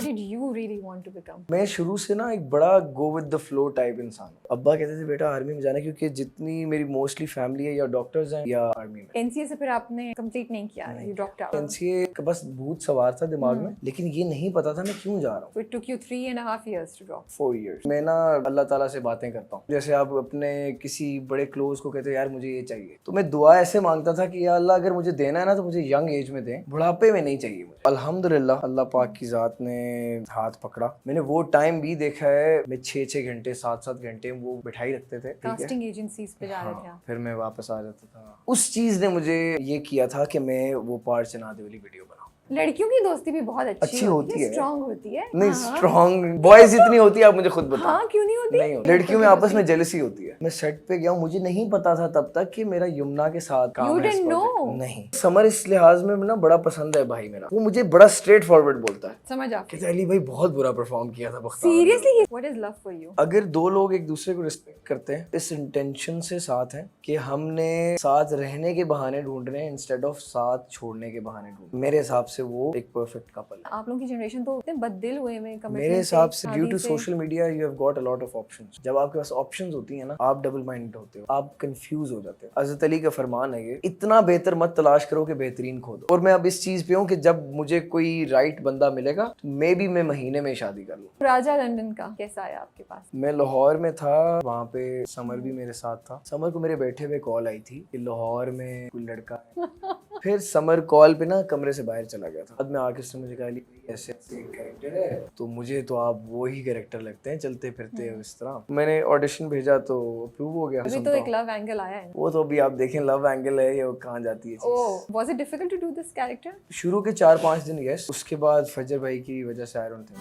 What did you really want to become? मैं शुरू से ना एक बड़ा go with the flow type इंसान हूँ। अब्बा कहते थे बेटा आर्मी में जाना, क्योंकि जितनी मेरी मोस्टली फैमिली है या डॉक्टर्स हैं या आर्मी में। NCA से फिर आपने कंप्लीट नहीं किया, you dropped out. एनसीए का बस भूत सवार था दिमाग में, लेकिन ये नहीं पता था मैं क्यों जा रहा हूँ। So it took you 3.5 years to drop. 4 years। मैं ना अल्लाह ताला से बातें करता हूँ, जैसे आप अपने किसी बड़े क्लोज को कहते हो यार मुझे ये चाहिए, तो मैं दुआ ऐसे मांगता था कि या अल्लाह अगर मुझे देना है ना तो मुझे यंग एज में दें, बुढ़ापे में नहीं चाहिए मुझे। अल्हम्दुलिल्लाह अल्लाह पाक की जात ने हाथ पकड़ा। मैंने वो टाइम भी देखा है, मैं 6-6 घंटे 7-7 घंटे वो बिठाई रखते थे, ठीक है? कास्टिंग एजेंसीज पे जा रहे थे आप। फिर मैं वापस आ जाता था। उस चीज ने मुझे ये किया था कि मैं वो पार चना दे वाली वीडियो बनाऊं। लड़कियों की दोस्ती भी बहुत अच्छी होती है, स्ट्रांग होती है। नहीं, स्ट्रांग बॉयज इतनी होती है, आप मुझे खुद बताओ। हाँ, क्यों नहीं होती? नहीं होती। लड़कियों में आपस में जेलसी होती है। मैं सेट पे गया हूँ, मुझे नहीं पता था तब तक कि मेरा यमुना के साथ काम You है इस didn't project। know? नहीं, समर इस लिहाज में ना बड़ा पसंद है भाई मेरा। वो मुझे बड़ा स्ट्रेट फॉरवर्ड बोलता है। समझ आ कहते अली भाई बहुत बुरा परफॉर्म किया था Bakhtawar. Seriously, what is love for you? अगर दो लोग एक दूसरे को रिस्पेक्ट करते हैं, इस इंटेंशन से साथ हैं कि हमने साथ रहने के बहाने ढूंढ रहे हैं इंस्टेड ऑफ साथ छोड़ने के बहाने ढूंढ, मेरे हिसाब से वो एक परफेक्ट कपल है। आप लोगों की जनरेशन तो इतने बददिल हुए में मेरे हिसाब से due to social media you have got a lot of options. जब आपके पास ऑप्शंस होती हैं ना, आप डबल माइंडेड होते हो, आप कंफ्यूज हो जाते हो। हज़रत अली का फरमान है ये, इतना बेहतर मत तलाश करो कि बेहतरीन खो दो। और मैं अब इस चीज पे हूँ कि जब मुझे कोई राइट बंदा मिलेगा तो मे बी मैं महीने में शादी कर लूँ। राजा लंदन का कैसा आया आपके पास? मैं लाहौर में था, वहाँ पे समर भी मेरे साथ था। समर को मेरे बैठे हुए कॉल आई थी कि लाहौर में कोई लड़का है। फिर समर कॉल पे ना कमरे से बाहर चला गया था। बाद में आके उसने मुझे कहा ऐसे ऐसे एक कैरेक्टर है, तो मुझे तो आप वो ही कैरेक्टर लगते हैं चलते फिरते इस तरह। मैंने ऑडिशन भेजा तो अप्रूव हो गया। अभी तो एक लव एंगल आया है। वो तो अभी आप देखें लव एंगल है या कहाँ जाती है चीज़। Oh, was it difficult to do this character? शुरू के 4-5 दिन यस, उसके बाद फजर भाई की वजह से I don't think.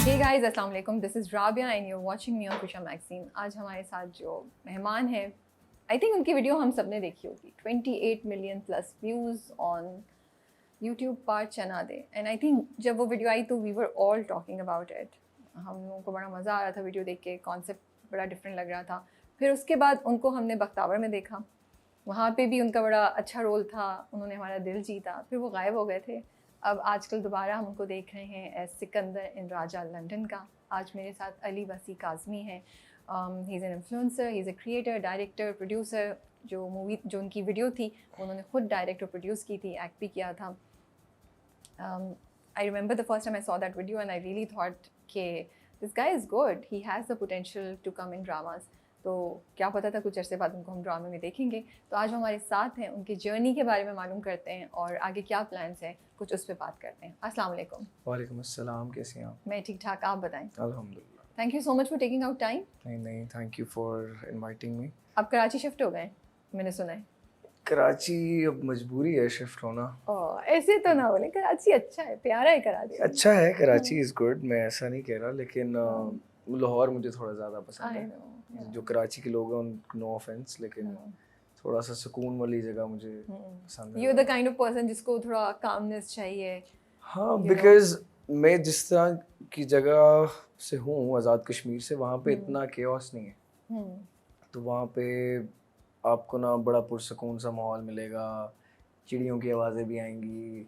Hey guys, अस्सलाम वालेकुम, this is Rabia and you are watching me on Khusha magazine. आज हमारे साथ जो मेहमान हैं, आई थिंक उनकी वीडियो हम सब ने देखी होगी। 28 million plus views on YouTube, Paar Chanaa De. And I think जब वो वीडियो आई तो we were all talking about it. हम लोगों को बड़ा मज़ा आ रहा था वीडियो देख के, कॉन्सेप्ट बड़ा डिफरेंट लग रहा था। फिर उसके बाद उनको हमने बख्तावर में देखा, वहाँ पे भी उनका बड़ा अच्छा रोल था, उन्होंने हमारा दिल जीता। फिर वो गायब हो गए थे। अब आजकल दोबारा हम उनको देख रहे हैं एज सिकंदर इन राजा लंदन का। आज मेरे साथ अली वसी काज़मी हैं। He is an influencer, he is a creator, director, producer. जो उनकी वीडियो थी उन्होंने खुद डायरेक्ट और प्रोड्यूस की थी, एक्ट भी किया था। I remember the first time I saw that video and I really thought कि this guy is good, he has the potential to come in dramas। तो क्या पता था कुछ अरसे बाद उनको हम ड्रामे में देखेंगे। तो आज हमारे साथ हैं, उनकी जर्नी के बारे में मालूम करते हैं और आगे क्या प्लान्स हैं कुछ उस पर बात करते हैं। अस्सलाम वालेकुम। वालेकुम अस्सलाम, कैसे हैं आप? मैं ठीक ठाक, आप बताएं। अल्हम्दुलिल्लाह। Thank you so much for taking out time. नहीं, thank you for inviting me. आप कराची शिफ्ट हो गए, मैंने सुना है। कराची अब मजबूरी है शिफ्ट होना। ऐसे तो ना बोले, कराची अच्छा है, प्यारा है कराची। अच्छा है, कराची इज़ गुड, मैं ऐसा नहीं कह रहा, लेकिन लाहौर मुझे थोड़ा ज़्यादा पसंद है। जो कराची के लोग हैं उनको नो ऑफेंस, लेकिन थोड़ा सा सुकून वाली जगह मुझे पसंद है। You are the kind of person जिसको थोड़ा कामनेस चाहिए। हाँ, बिकॉज मैं जिस तरह की जगह से हूँ, आज़ाद कश्मीर से, वहाँ पे इतना केओस नहीं है। तो वहाँ पे आपको ना बड़ा पुरसकून सा माहौल मिलेगा, चिड़ियों की आवाज़ें भी आएंगी,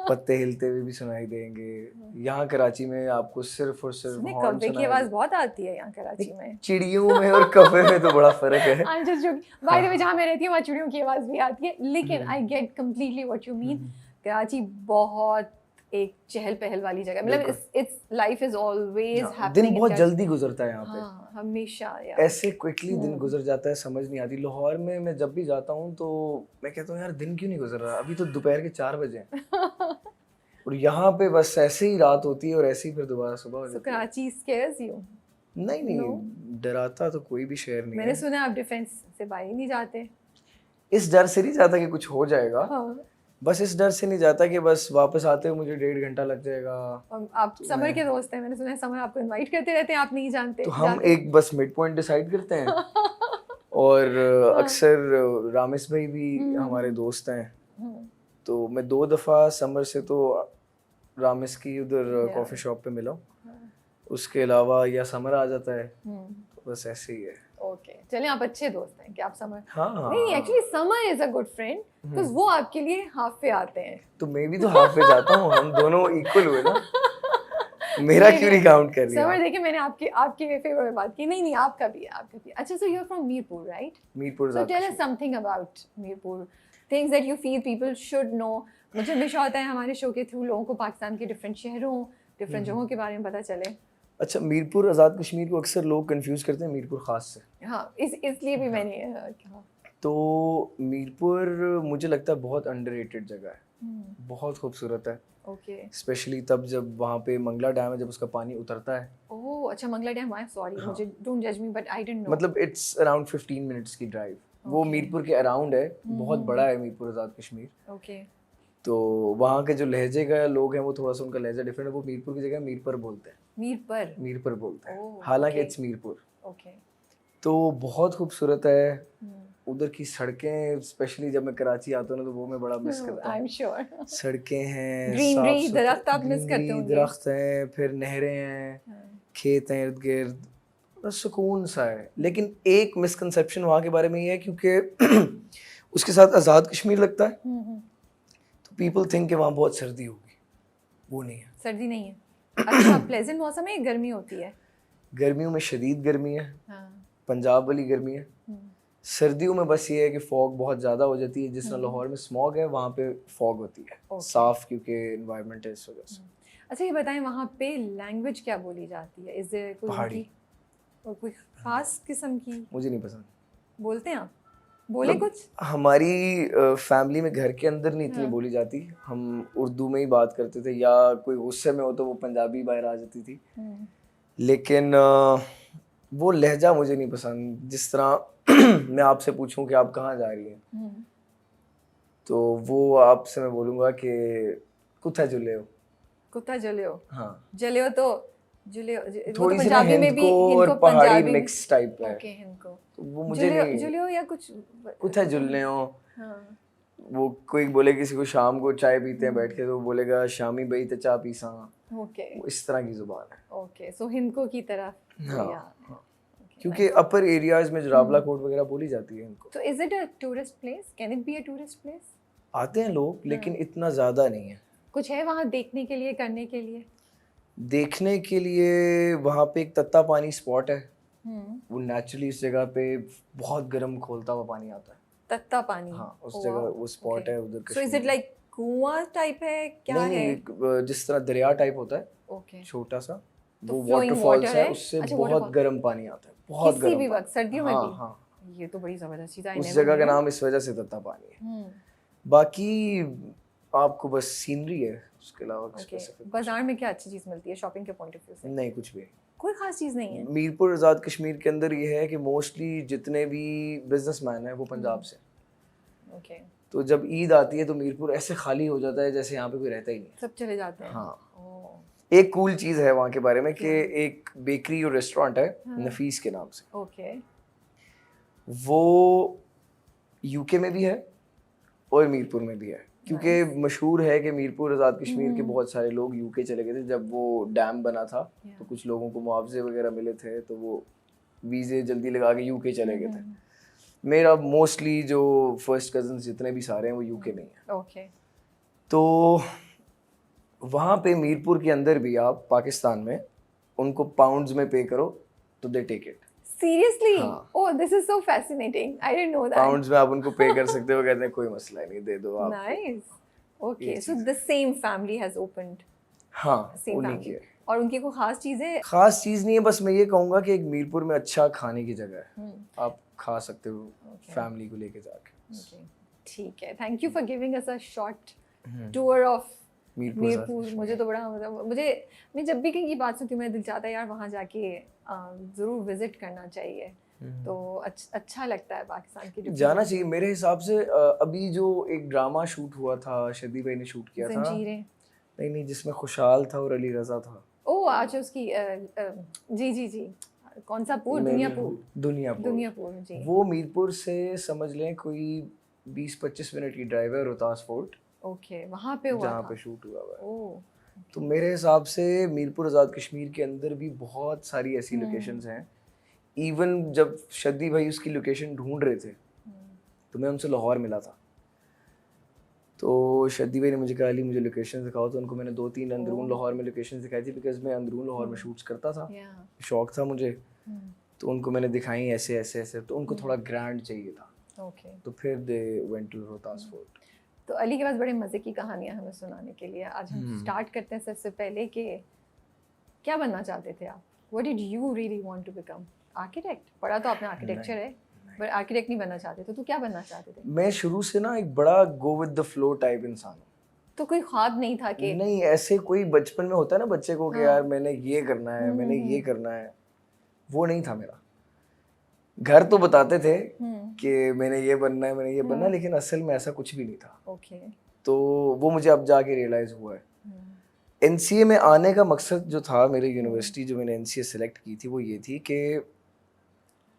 पत्ते हिलते हुए भी सुनाई देंगे। यहाँ कराची में आपको सिर्फ और सिर्फ हॉर्न कव्वे की आवाज़ बहुत आती है यहाँ कराची में। चिड़ियों में और कव्वे में तो बड़ा फर्क है। I'm just joking. By the way, जहाँ मैं रहती हूँ वहाँ चिड़ियों की आवाज़ भी आती है, लेकिन I get completely what you mean। Karachi बहुत एक चहल पहल वाली जगह, मतलब it's life is always happening. दिन बहुत जल्दी गुजरता है यहाँ पे। हाँ, हमेशा यार ऐसे क्विकली दिन गुजर जाता है, समझ नहीं आती। लाहौर में मैं जब भी जाता हूँ तो मैं कहता हूँ यार दिन क्यों नहीं गुजर रहा, अभी तो दोपहर के 4 बजे हैं। और यहाँ पे बस ऐसे ही रात होती है और ऐसे ही फिर दोबारा सुबह हो जाती है। Karachi scares you? नहीं, डराता तो कोई भी शहर नहीं है। मैंने सुना आप डिफेंस से बाहर ही नहीं जाते। इस डर से नहीं जाता कि कुछ हो जाएगा। हाँ। बस इस डर से नहीं जाता कि बस वापस आते हुए मुझे 1.5 घंटा लग जाएगा। आप समर के दोस्त हैं, मैंने सुना है समर आपको इनवाइट करते रहते हैं, आप नहीं जानते। तो हम एक बस मिड पॉइंट डिसाइड करते हैं। और अक्सर रामिस भाई भी हमारे दोस्त हैं। तो मैं 2 दफ़ा समर से तो रामिस की उधर कॉफ़ी शॉप पे मिला। उसके अलावा या समर आ जाता है, तो बस ऐसे ही है। ओके चलिए आप अच्छे दोस्त हैं कि आप समर हाँ नहीं actually summer is a good friend because वो आपके लिए हाफ पे आते हैं तो मैं भी तो हाफ पे जाता हूँ, हम दोनों इक्वल हुए ना। मेरा क्यों नहीं काउंट कर रही समर आप? देखिए मैंने आपके फेवर में बात की, नहीं नहीं आपका भी है, आपका भी। अच्छा so you are from Mirpur right? Mirpur so tell us something about Mirpur, things that you feel people should know. मुझे हमेशा होता है हमारे शो के थ्रू लोगों को पाकिस्तान के डिफरेंट शहरों डिफरेंट जगहों के बारे में पता चले। अच्छा, मीरपुर आज़ाद कश्मीर को अक्सर लोग कंफ्यूज करते हैं मीरपुर ख़ास से। हाँ इसलिए भी मैंने कहा। तो मीरपुर मुझे लगता है बहुत अंडररेटेड जगह है, बहुत खूबसूरत है। ओके स्पेशली तब जब वहाँ पे मंगला डैम है, जब उसका पानी उतरता है। ओह अच्छा Mangla dam, I am sorry हाँ। मुझे डोंट जज me but I didn't know. मतलब इट्स अराउंड 15 मिनट्स की ड्राइव। वो Okay. मीरपुर के अराउंड है, बहुत बड़ा है मीरपुर आज़ाद कश्मीर। ओके तो वहाँ के जो लहजे का लोग हैं वो थोड़ा सा उनका लहजा डिफरेंट है। वो मीरपुर की जगह मीरपर बोलते हैं, मीरपुर मीरपर बोलते हैं, ओह, हालांकि okay. इट्स मीरपुर। ओके तो बहुत खूबसूरत है उधर की सड़कें। स्पेशली जब मैं कराची आता हूँ ना तो वो मैं बड़ा मिस करता आई हूँ। Am sure. सड़कें हैं, Greenery, साफ-सुथरे, दरख्त आप miss करते greenery, होंगे। दरख्त हैं, फिर नहरें हैं, खेत हैं इर्द गिर्द, बड़ा सुकून सा है। लेकिन एक मिसकंसेप्शन वहाँ के बारे में ये है क्योंकि उसके साथ आज़ाद कश्मीर लगता है तो पीपल थिंक कि वहाँ बहुत सर्दी होगी, वो नहीं है। सर्दी नहीं है। अच्छा प्लेजेंट मौसम है, गर्मी होती है? गर्मियों में शदीद गर्मी है, हाँ पंजाब वाली गर्मी है। सर्दियों में बस ये है कि फॉग बहुत ज़्यादा हो जाती है, जिस तरह लाहौर में स्मॉग है वहाँ पे फॉग होती है, साफ क्योंकि एनवायरनमेंट है इस वजह से। अच्छा ये बताएं वहाँ पे लैंग्वेज क्या बोली जाती है? इज देयर कोई पहाड़ी। उनकी और कोई खास किस्म की मुझे नहीं पसंद। बोलते हैं आप? बोले मतलब कुछ? हमारी फैमिली में घर के अंदर नहीं इतनी बोली जाती, हम उर्दू में ही बात करते थे, या कोई गुस्से में हो तो वो पंजाबी बाहर आ जाती थी। लेकिन वो लहजा मुझे नहीं पसंद। जिस तरह मैं आपसे पूछूं कि आप कहाँ जा रही हैं तो वो आपसे मैं बोलूँगा कि कुत्ता जुले हो। कुत्ता जलियो? हाँ, जलियो तो जुलियो वो तो थोड़ी सी ना पंजाबी में भी हिंदको और हिंदको पहाड़ी पंजाबी में मिक्स टाइप है। ओके हिंदको तो वो मुझे जुलियो नहीं। जुलियो या कुछ कुत्ता जुलने हो, हाँ वो कोई बोले किसी को शाम को चाय पीते हैं बैठ के तो वो बोलेगा शामी बई ते चाय पीसा। ओके वो इस तरह की जुबान है। ओके सो हिंदको की तरफ हाँ, या हाँ। क्योंकि अपर एरियाज में जराबला कोट वगैरह बोली जाती है इनको। तो is it a tourist place? Can it be a tourist place? आते हैं लोग लेकिन इतना ज़्यादा नहीं है। कुछ है वहाँ देखने के लिए, करने के लिए? देखने के लिए वहाँ पे एक तत्ता पानी स्पॉट है, वो नेचुरली इस जगह पे बहुत गर्म खोलता हुआ पानी आता है। तत्ता पानी? हाँ, उस जगह वो स्पॉट है उधर सो इज इट लाइक कुआं टाइप है क्या नहीं, है? नहीं, जिस तरह दरिया टाइप होता है ओके छोटा सा, तो वो flowing वाटरफॉल्स water है, है? उससे अच्छा, बहुत waterfall। गर्म पानी आता है, बहुत किसी गर्म भी पानी। वक्त सर्दियों में हाँ, भी? हाँ, ये तो बड़ी जबरदस्त चीज है। उस जगह का नाम इस वजह से तत्ता पानी है। बाकी आपको बस सीनरी है, उसके अलावा स्पेसिफिक बाजार में क्या अच्छी चीज मिलती है शॉपिंग के पॉइंट ऑफ व्यू से? नहीं, कुछ भी। कोई खास चीज नहीं है? मीरपुर आज़ाद कश्मीर के अंदर ये है कि मोस्टली जितने भी बिजनेसमैन हैं वो पंजाब से। ओके तो जब ईद आती है तो मीरपुर ऐसे खाली हो जाता है जैसे यहाँ पे कोई रहता ही नहीं है। सब चले जाते हैं? हाँ। एक कूल चीज़ है वहाँ के बारे में कि एक बेकरी और रेस्टोरेंट है नफीस के नाम से। ओके वो यूके में भी है और मीरपुर में भी है, क्योंकि मशहूर है कि मीरपुर आज़ाद कश्मीर के बहुत सारे लोग यूके चले गए थे जब वो डैम बना था। तो कुछ लोगों को मुआवजे वगैरह मिले थे तो वो वीज़े जल्दी लगा के यूके चले गए थे। मेरा मोस्टली जो फर्स्ट कजन्स जितने भी सारे हैं वो यूके में ही हैं। ओके तो वहाँ पे मीरपुर के अंदर भी आप पाकिस्तान में उनको पाउंड्स में पे करो तो दे टेक इट। सीरियसली? हाँ। Oh this is so fascinating, I didn't know that. Pounds में आप उनको पे कर सकते हो, कहते हैं कोई मसला नहीं, दे दो आप। Nice okay so the same family has opened? हाँ, सेम उन्हीं की फैमिली। है। और उनकी कोई खास चीज है? खास चीज़ नहीं है, बस मैं ये कहूँगा कि एक मीरपुर में अच्छा खाने की जगह है, आप खा सकते हो फैमिली को लेके जाके। ओके ठीक है, thank you for giving us a short tour of Mirpur. मुझे तो बड़ा मतलब मैं जब भी कहीं की बात सुनती हूँ मेरा दिल चाहता है यार वहाँ जाके ज़रूर विजिट करना चाहिए। तो अच्छा लगता है पाकिस्तान की जाना चाहिए मेरे हिसाब से। अभी जो एक ड्रामा शूट हुआ था, शदी भाई ने शूट किया था। जंजीरें? नहीं, जिसमें खुशहाल था और अली रजा था। ओह अच्छा उसकी जी जी जी कौन सा पुर? दुनियापुर जी। वो मीरपुर से समझ लें कोई 20-25 मिनट की ड्राइव है रोहतास फोर्ट। ओके वहाँ पे हुआ जहाँ था? पे शूट हुआ है। ओह तो मेरे हिसाब से मीरपुर आज़ाद कश्मीर के अंदर भी बहुत सारी ऐसी लोकेशंस हैं इवन जब शद्दी भाई उसकी लोकेशन ढूंढ रहे थे तो मैं उनसे लाहौर मिला था, तो शद्दी भाई ने मुझे कहा अली मुझे लोकेशन दिखाओ, तो उनको मैंने 2-3 अंदरून लाहौर में लोकेशन दिखाई थी, बिकॉज मैं अंदरून लाहौर में शूट्स करता था, शौक था मुझे, तो उनको मैंने दिखाई ऐसे ऐसे ऐसे, तो उनको थोड़ा ग्रैंड चाहिए था, तो फिर they went to Rohtas fort. तो अली के पास बड़े मज़े की कहानियां हमें सुनाने के लिए। आज हम स्टार्ट करते हैं सबसे पहले कि क्या बनना चाहते थे आप? What did you really want to become? Architect? पढ़ा तो आपने आर्किटेक्चर है, पर आर्किटेक्ट नहीं बनना चाहते, तो क्या बनना चाहते थे? मैं शुरू से ना एक बड़ा go with the flow type इंसान हूँ। तो कोई ख्वाब नहीं था कि नहीं, ऐसे कोई बचपन में होता है ना बच्चे को कि यार मैंने ये करना है, मैंने ये करना है, वो नहीं था मेरा। घर तो बताते थे कि मैंने ये बनना है, मैंने ये बनना है, लेकिन असल में ऐसा कुछ भी नहीं था। ओके। तो वो मुझे अब जाके रियलाइज हुआ है। एनसीए में आने का मकसद जो था, मेरे यूनिवर्सिटी जो मैंने एनसीए सेलेक्ट की थी वो ये थी कि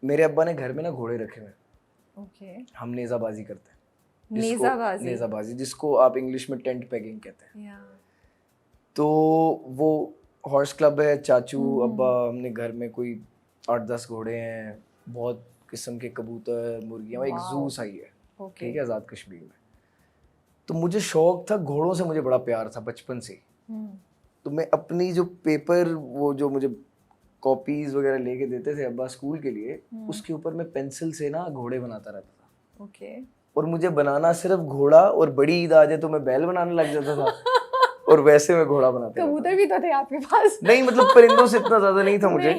मेरे अब्बा ने घर में ना घोड़े रखे हुए। ओके। हम नेज़ाबाजी करते हैं। नेज़ाबाजी जिसको आप इंग्लिश में टेंट पेगिंग कहते हैं। तो वो हॉर्स क्लब है, चाचू अब्बा, हमने घर में कोई 8-10 घोड़े हैं, बहुत किस्म के कबूतर, मुर्गियाँ, एक जू सा ही है, ठीक है, आज़ाद कश्मीर में। तो मुझे शौक था घोड़ों से, मुझे बड़ा प्यार था बचपन से। तो मैं अपनी जो पेपर, वो जो मुझे कॉपीज वगैरह लेके देते थे अब्बा स्कूल के लिए, उसके ऊपर मैं पेंसिल से ना घोड़े बनाता रहता था। ओके। और मुझे बनाना सिर्फ घोड़ा, और बड़ी ईद आ जाए तो मैं बैल बनाने लग जाता था और वैसे मैं घोड़ा बनाता था। कबूतर भी तो थे आपके पास? नहीं, मतलब परिंदों से इतना ज्यादा नहीं था मुझे।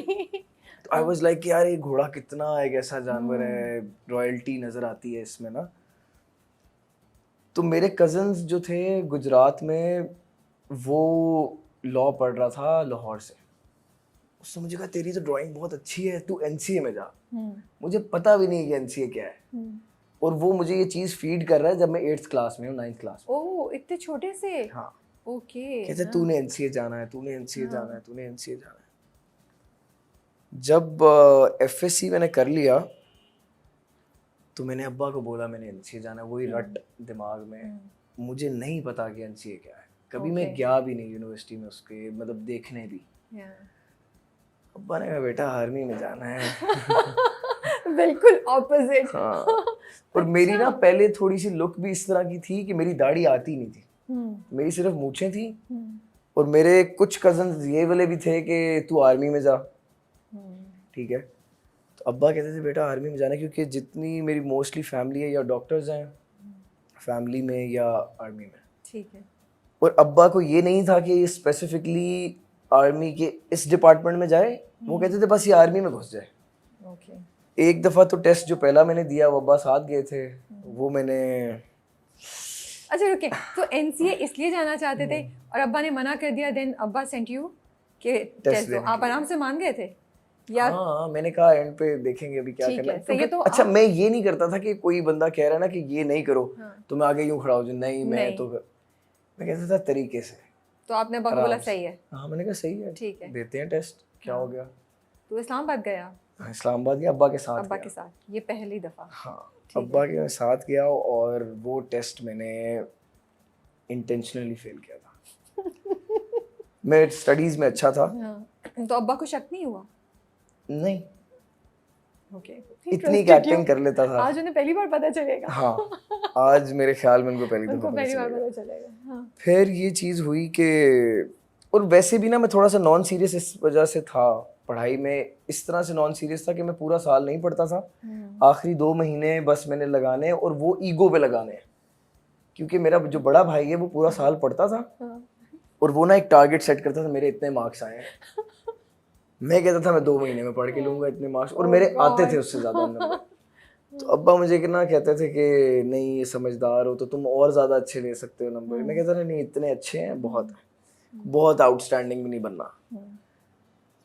तो आई वाज लाइक यार ये घोड़ा कितना एक ऐसा जानवर है, रॉयल्टी नजर आती है इसमें ना। तो मेरे कजन्स जो थे गुजरात में, वो लॉ पढ़ रहा था लाहौर से, उसने मुझे कहा तेरी तो ड्राइंग बहुत अच्छी है, तू एनसीए में जा। मुझे पता भी नहीं कि एनसीए क्या है, और वो मुझे ये चीज फीड कर रहा है जब मैं 8th क्लास में हूँ, 9th क्लास में। ओह, इतने छोटे से? हाँ। ओके। कहते तूने एनसीए जाना है, तूने एनसीए जाना है, तूने एनसीए जाना है। जब एफएससी मैंने कर लिया तो मैंने अब्बा को बोला मैंने एनसीए जाना है, वही रट दिमाग में। मुझे नहीं पता कि एनसीए क्या है, कभी मैं गया भी नहीं यूनिवर्सिटी में उसके, मतलब देखने भी। अब्बा ने कहा बेटा आर्मी में जाना है। बिल्कुल ऑपोजिट। हाँ। और मेरी ना पहले थोड़ी सी लुक भी इस तरह की थी कि मेरी दाढ़ी आती नहीं थी, मेरी सिर्फ मूछें थी। और मेरे कुछ कजन्स ये वाले भी थे कि तू आर्मी में जा, ठीक है। तो अब्बा कहते थे बेटा आर्मी में जाना, क्योंकि जितनी मेरी मोस्टली फैमिली है या डॉक्टर्स हैं फैमिली में या आर्मी में, ठीक है। और अब्बा को ये नहीं था कि ये स्पेसिफिकली आर्मी के इस डिपार्टमेंट में जाए, वो कहते थे बस ये आर्मी में घुस जाए। एक दफ़ा तो टेस्ट जो पहला मैंने दिया, वो अब्बा साथ गए थे, वो मैंने। अच्छा रुके, तो एनसीए इसलिए जाना चाहते थे और अब्बा ने मना कर दिया, देन अब्बा सेंट यू के टेस्ट दो, आप आराम से मान गए थे? या हाँ, मैंने कहा एंड पे देखेंगे अभी क्या करना है। तो तो अच्छा मैं ये नहीं करता था कि कोई बंदा कह रहा है ना कि ये नहीं करो, तो मैं आगे यूं खड़ा हो जाऊं, नहीं मैं तो मैं कहता था तरीके से। तो आपने अब्बा को बोला सही है? हाँ, मैंने कहा सही है, ठीक है, देते हैं टेस्ट, क्या हो गया। तो इस्लामाबाद गया? इस्लामाबाद गया अब्बा के साथ। अब्बा के साथ, ये पहली दफा? हाँ, अब्बा के साथ गया, और वो टेस्ट मैंने इंटेंशनली फेल किया था। मैं स्टडीज में अच्छा था। तो अब्बा को शक नहीं हुआ? नहीं, ओके। इतनी एक्टिंग कर लेता था। आज उन्हें पहली बार पता चलेगा। हाँ, आज मेरे ख्याल में उनको पहली बार पता चलेगा। हाँ। फिर ये चीज़ हुई कि, और वैसे भी ना मैं थोड़ा सा नॉन सीरियस इस वजह से था पढ़ाई में, इस तरह से नॉन सीरियस था कि मैं पूरा साल नहीं पढ़ता था, आखिरी 2 महीने बस मैंने लगाने, और वो ईगो पे लगाने, क्योंकि मेरा जो बड़ा भाई है वो पूरा साल पढ़ता था, और वो ना एक टारगेट सेट करता था, मेरे इतने मार्क्स आए हैं। मैं कहता था मैं 2 महीने में पढ़ के लूंगा इतने मार्क्स, और मेरे आते थे उससे ज्यादा नंबर। तो अब्बा मुझे कितना कहते थे कि नहीं ये समझदार हो तो तुम और ज्यादा अच्छे ले सकते हो नंबर। मैं कहता था नहीं इतने अच्छे हैं, बहुत आउटस्टैंडिंग भी नहीं बनना।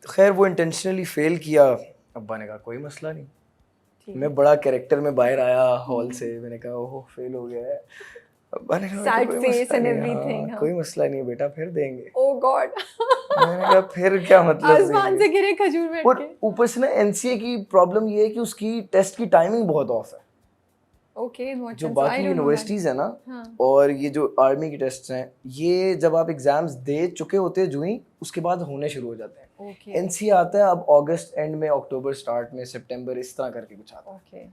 तो खैर वो इंटेंशनली फेल किया। अब्बा ने कहा कोई मसला नहीं, मैं बड़ा कैरेक्टर में बाहर आया हॉल से, मैंने कहा ओह फेल हो गया है। अब्बा ने कहा सैड फेस एंड एवरीथिंग, कोई मसला नहीं बेटा, फिर देंगे। ओह गॉड। मैंने कहा फिर क्या मतलब, आसमान से गिरे खजूर में। और ऊपर से ना एनसीए की प्रॉब्लम ये है कि उसकी टेस्ट की टाइमिंग बहुत ऑफ है। ओके, जो बाकी यूनिवर्सिटीज है ना, और ये जो आर्मी की टेस्ट हैं, ये जब आप एग्जाम्स दे चुके होते हैं जो ही, उसके बाद होने शुरू हो जाते हैं। ओके एनसीए आता है अब अगस्त एंड में, अक्टूबर स्टार्ट में, सितंबर इस तरह करके कुछ आता है। ओके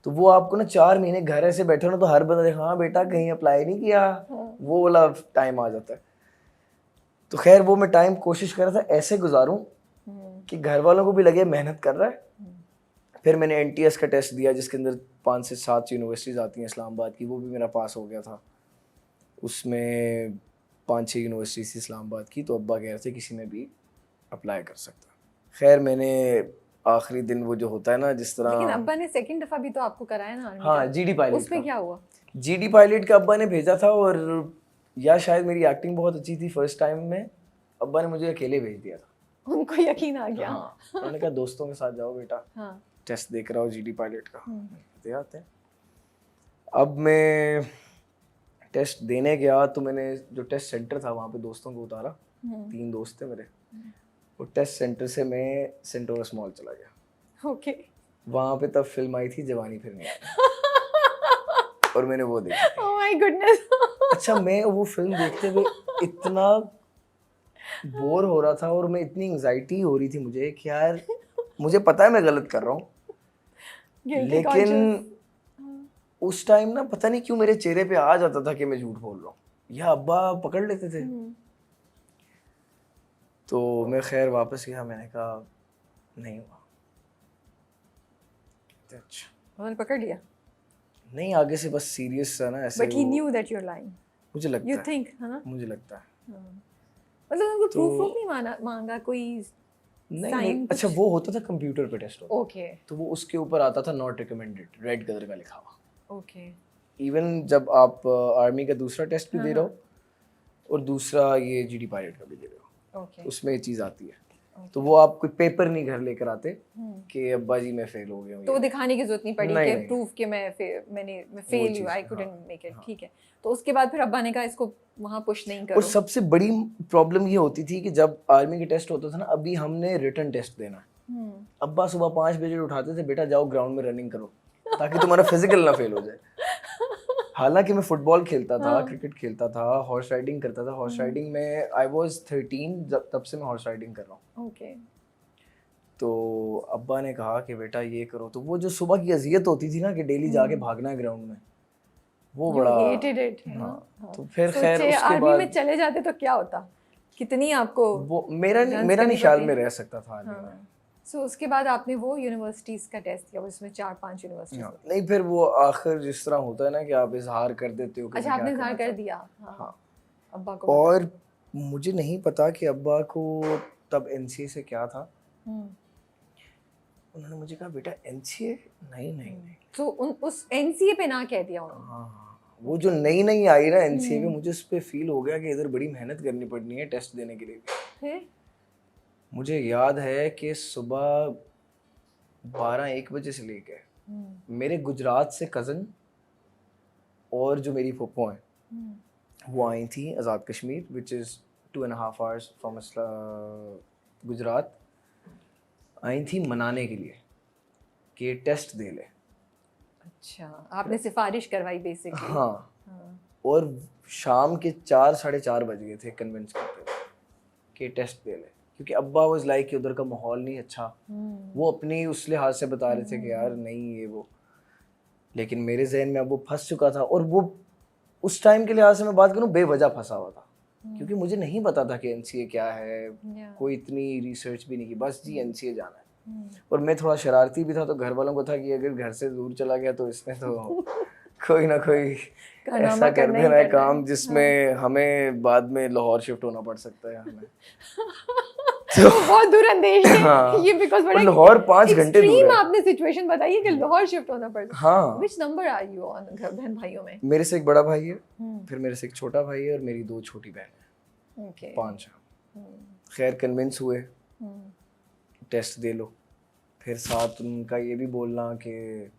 तो वो आपको ना 4 महीने घर ऐसे बैठे हो ना, तो हर बंदा देखा हाँ बेटा कहीं अप्लाई नहीं किया, वो वाला टाइम आ जाता है। तो खैर वो मैं टाइम कोशिश कर रहा था ऐसे गुजारूं कि घर वालों को भी लगे मेहनत कर रहा है। फिर मैंने एनटीएस का टेस्ट दिया जिसके अंदर 5 से 7 यूनिवर्सिटीज़ आती हैं इस्लामाबाद की, वो भी मेरा पास हो गया था। उसमें 5-6 यूनिवर्सिटीज़ थी इस्लामाबाद की, तो अब्बा कह रहे थे किसी में भी अप्लाई कर सकता। खैर मैंने आखिरी दिन वो जो होता है ना जिस लेकिन तरह, अब्बा ने सेकंड दफा भी तो आपको कराया ना आर्मी हाँ का, जीडी पायलट उसमें का, क्या हुआ? जीडी पायलट का अब्बा ने भेजा था। और या शायद मेरी एक्टिंग बहुत अच्छी थी फर्स्ट टाइम में, अब्बा ने मुझे अकेले भेज दिया था। उनको यकीन आ गया। हाँ उन्होंने कहा दोस्तों के साथ जाओ बेटा, हाँ टेस्ट देख रहा हो जीडी पायलट का, दे आते हैं। अब मैं टेस्ट देने गया तो मैंने जो टेस्ट सेंटर था वहाँ पे दोस्तों को उतारा, 3 दोस्त थे मेरे। वो टेस्ट सेंटर से मैं सेंटोरस मॉल चला गया। ओके वहाँ पे तब फिल्म आई थी जवानी फिर नहीं आई, और मैंने वो देखी। Oh my goodness. अच्छा मैं वो फिल्म देखते हुए इतना बोर हो रहा था और मैं इतनी एंजाइटी हो रही थी मुझे कि यार मुझे पता है मैं गलत कर रहा हूँ, लेकिन उस टाइम ना पता नहीं क्यों मेरे चेहरे पे आ जाता था कि मैं झूठ बोल रहा हूँ, या अब्बा पकड़ लेते थे। तो मैं खैर वापस गया, मैंने कहा नहीं हुआ। अच्छा उन्होंने पकड़ लिया, नहीं आगे से बस सीरियस था ना ऐसे। But he knew that you are lying, मुझे लगता यू है, थिंक, है ना? मुझे लगता है। मतलब उनको तो प्रूफ नहीं मांगा कोई नहीं sign अच्छा कुछ? वो होता था कंप्यूटर पे टेस्ट होता, ओके तो वो उसके ऊपर आता था नॉट रिकमेंडेड, रेड कलर का लिखा हुआ। ओके इवन जब आप आर्मी का दूसरा टेस्ट भी दे रहे हो और दूसरा ये जीडी पायलट का भी दे रहे हो, ओके उसमें ये चीज़ आती है। तो वो आप कोई पेपर नहीं घर लेकर आते कि अब्बा जी मैं फेल हो गया हूँ, तो ये दिखाने की जरूरत नहीं पड़ी नहीं, कि नहीं। प्रूफ कि मैं फेल चीज़, हुआ, आई हाँ, कुडंट मेक इट, हाँ। ठीक है। तो उसके बाद फिर अब्बा ने कहा इसको वहां पुश नहीं और करो। सबसे बड़ी प्रॉब्लम ये होती थी कि जब आर्मी के टेस्ट होता था ना, अभी हमने रिटन टेस्ट देना है, अब्बा सुबह 5 बजे उठाते थे, बेटा जाओ ग्राउंड में रनिंग करो ताकि तुम्हारा फिजिकल ना फेल हो जाए। हालांकि मैं फुटबॉल खेलता था, क्रिकेट खेलता था, हॉर्स राइडिंग करता था। हॉर्स राइडिंग में आई वाज 13 जब तब से मैं हॉर्स राइडिंग कर रहा हूँ। ओके तो अब्बा ने कहा कि बेटा ये करो, तो वो जो सुबह की अजियत होती थी ना कि डेली जाके भागना है ग्राउंड में, वो यू बड़ा हेटेड इट। हाँ। तो फिर खैर उसके आर्मी बाद में चले जाते तो क्या होता, कितनी आपको वो मेरा नहीं ख्याल में रह सकता था आर्मी में। सो उसके बाद आपने वो यूनिवर्सिटीज का टेस्ट किया जिसमें 4-5 यूनिवर्सिटीज। नहीं फिर वो आखिर जिस तरह होता है ना कि आप इजहार कर देते हो कि अच्छा मैं आपने क्या इजहार करना कर दिया? हाँ। अब्बा को और मुझे नहीं पता कि अब्बा को तब एनसीए से क्या था। उन्होंने मुझे कहा बेटा एनसीए नहीं। तो उस एनसीए पे ना कह दिया उन्होंने। हाँ वो जो नई आई ना एनसीए पे, मुझे उस पर फील हो गया कि इधर बड़ी मेहनत करनी पड़नी है टेस्ट देने के लिए। फिर मुझे याद है कि सुबह 12-1 बजे से लेके मेरे गुजरात से कज़न और जो मेरी फूफो हैं वो आई थी Azad Kashmir, which is 2.5 hours from Gujarat, आई थी मनाने के लिए कि टेस्ट दे ले। अच्छा आपने सिफारिश करवाई बेसिकली। हाँ और शाम के 4-4:30 बज गए थे कन्विंस करते हुए कि टेस्ट दे ले, क्योंकि अब्बा वाज लाइक कि उधर का माहौल नहीं अच्छा। वो अपनी उस लिहाज से बता रहे थे कि यार नहीं ये वो, लेकिन मेरे जहन में अब वो फंस चुका था। और वो उस टाइम के लिहाज से मैं बात करूँ बेवजह फंसा हुआ था, क्योंकि मुझे नहीं पता था कि एनसीए क्या है, कोई इतनी रिसर्च भी नहीं की, बस जी एनसीए जाना है। और मैं थोड़ा शरारती भी था, तो घर वालों को था कि अगर घर से दूर चला गया तो इसने तो कोई ना कोई ऐसा कर देना है काम जिसमें हमें बाद में लाहौर शिफ्ट होना पड़ सकता है हमें। तो बहुत दूर अंदेश है हाँ, ये, बिकॉज़ बड़ा लाहौर 5 घंटे दूर है। आपने सिचुएशन बताई है कि लाहौर शिफ्ट होना पड़ सकता है। हाँ which number are you on बहन भाइयों में? मेरे से एक बड़ा भाई है, फिर मेरे से एक छोटा भाई है और मेरी 2 छोटी बहन है। ओके 5 है। खैर कन्विंस हुए टेस्ट दे लो। फिर साथ उनका ये भी बोलना कि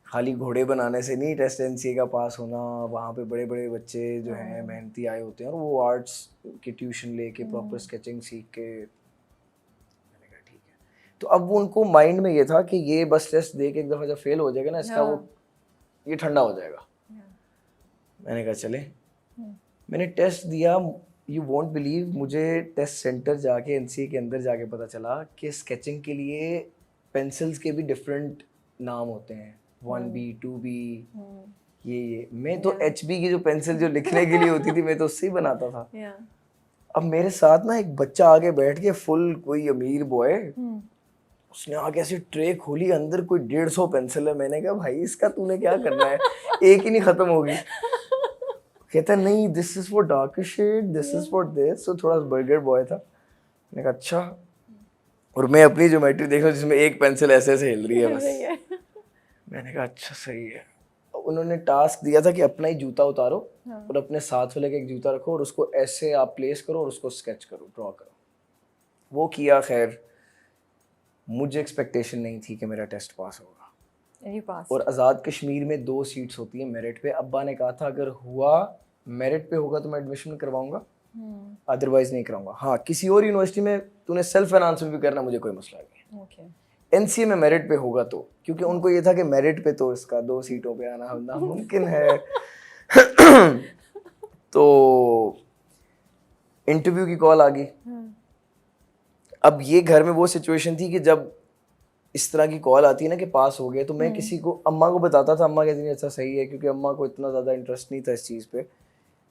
खाली घोड़े बनाने से नहीं टेस्ट एनसीए का पास होना, वहाँ पे बड़े बड़े बच्चे जो हैं मेहनती आए होते हैं और वो आर्ट्स की ट्यूशन लेके प्रॉपर स्केचिंग सीख के। मैंने कहा ठीक है। तो अब वो उनको माइंड में ये था कि ये बस टेस्ट दे के एक दफ़ा जब फेल हो जाएगा ना इसका वो ये ठंडा हो जाएगा। मैंने कहा चले। मैंने टेस्ट दिया, यू वॉन्ट बिलीव, मुझे टेस्ट सेंटर जाके एनसीए के अंदर जाके पता चला कि स्केचिंग के लिए पेंसिल्स के भी डिफरेंट नाम होते हैं, 1B 2B, ये मैं तो HB की जो पेंसिल जो लिखने के लिए होती थी मैं तो उससे ही बनाता था। अब मेरे साथ ना एक बच्चा आगे बैठ के, फुल कोई अमीर बॉय, उसने आके ऐसी ट्रे खोली, अंदर कोई 150 पेंसिल है। मैंने कहा भाई इसका तूने क्या करना है, एक ही नहीं खत्म होगी। कहता है नहीं, this is for dark shade, this is for this. तो थोड़ा बर्गर बॉय था। मैंने कहा अच्छा। और मैं अपनी ज्योमेट्री देख रहा हूँ जिसमें एक पेंसिल ऐसे ऐसे हिल रही है बस। मैंने कहा अच्छा सही है। उन्होंने टास्क दिया था कि अपना ही जूता उतारो और अपने साथ वाले का एक जूता रखो और उसको ऐसे आप प्लेस करो और उसको स्केच करो, ड्रॉ करो। वो किया। खैर मुझे एक्सपेक्टेशन नहीं थी कि मेरा टेस्ट पास होगा। और आज़ाद कश्मीर में 2 सीट्स होती हैं मेरिट पे। अब्बा ने कहा था अगर हुआ मेरिट पे होगा तो मैं एडमिशन करवाऊंगा, अदरवाइज नहीं कराऊंगा। हाँ, किसी और यूनिवर्सिटी में तूने सेल्फ फाइनेंस भी करना, मुझे कोई मसला नहीं। एनसीए में मेरिट पे होगा तो, क्योंकि उनको ये था कि मेरिट पे तो इसका 2 सीटों पे आना नामुमकिन है। तो इंटरव्यू की कॉल आ गई। अब ये घर में वो सिचुएशन थी कि जब इस तरह की कॉल आती है ना कि पास हो गए, तो मैं किसी को, अम्मा को बताता था, अम्मा कहती थी अच्छा सही है, क्योंकि अम्मा को इतना ज़्यादा इंटरेस्ट नहीं था इस चीज़ पे।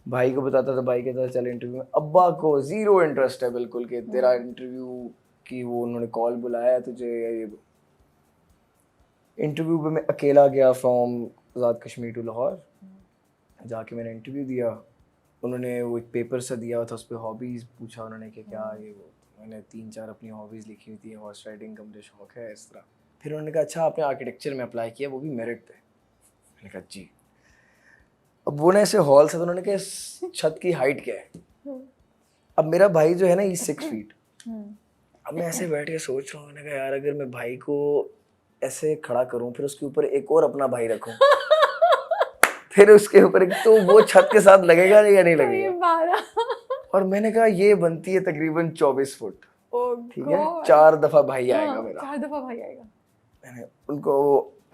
भाई को बताता था, भाई कहता था चल इंटरव्यू में। अब्बा को ज़ीरो इंटरेस्ट है बिल्कुल कि तेरा इंटरव्यू की वो उन्होंने कॉल बुलाया तुझे या ये। इंटरव्यू पे मैं अकेला गया फ्रॉम आज़ाद कश्मीर टू लाहौर। जाके मैंने इंटरव्यू दिया। उन्होंने वो एक पेपर सा दिया था, उस पर हॉबीज़ पूछा उन्होंने कि क्या ये वो। मैंने 3-4 अपनी हॉबीज़ लिखी हुई थी, हॉर्स राइडिंग का मुझे शौक है इस तरह। फिर उन्होंने कहा अच्छा आपने आर्किटेक्चर में अप्लाई किया, वो भी मेरिट पे। मैंने कहा जी। अब वो ना ऐसे हॉल से, तो उन्होंने कहा इस छत की हाइट क्या है। अब मेरा भाई जो है ना ये 6 फीट। अब मैं ऐसे बैठ के सोच रहा हूँ, मैंने कहा यार अगर मैं भाई को ऐसे खड़ा करूँ, फिर उसके ऊपर एक और अपना भाई रखूँ, फिर उसके ऊपर एक, तो वो छत के साथ लगेगा या नहीं लगेगा। और मैंने कहा ये बनती है तकरीबन 24 फुट। ठीक है, 4 दफा भाई आएगा मेरा। 4 दफा भाई आएगा। मैंने उनको,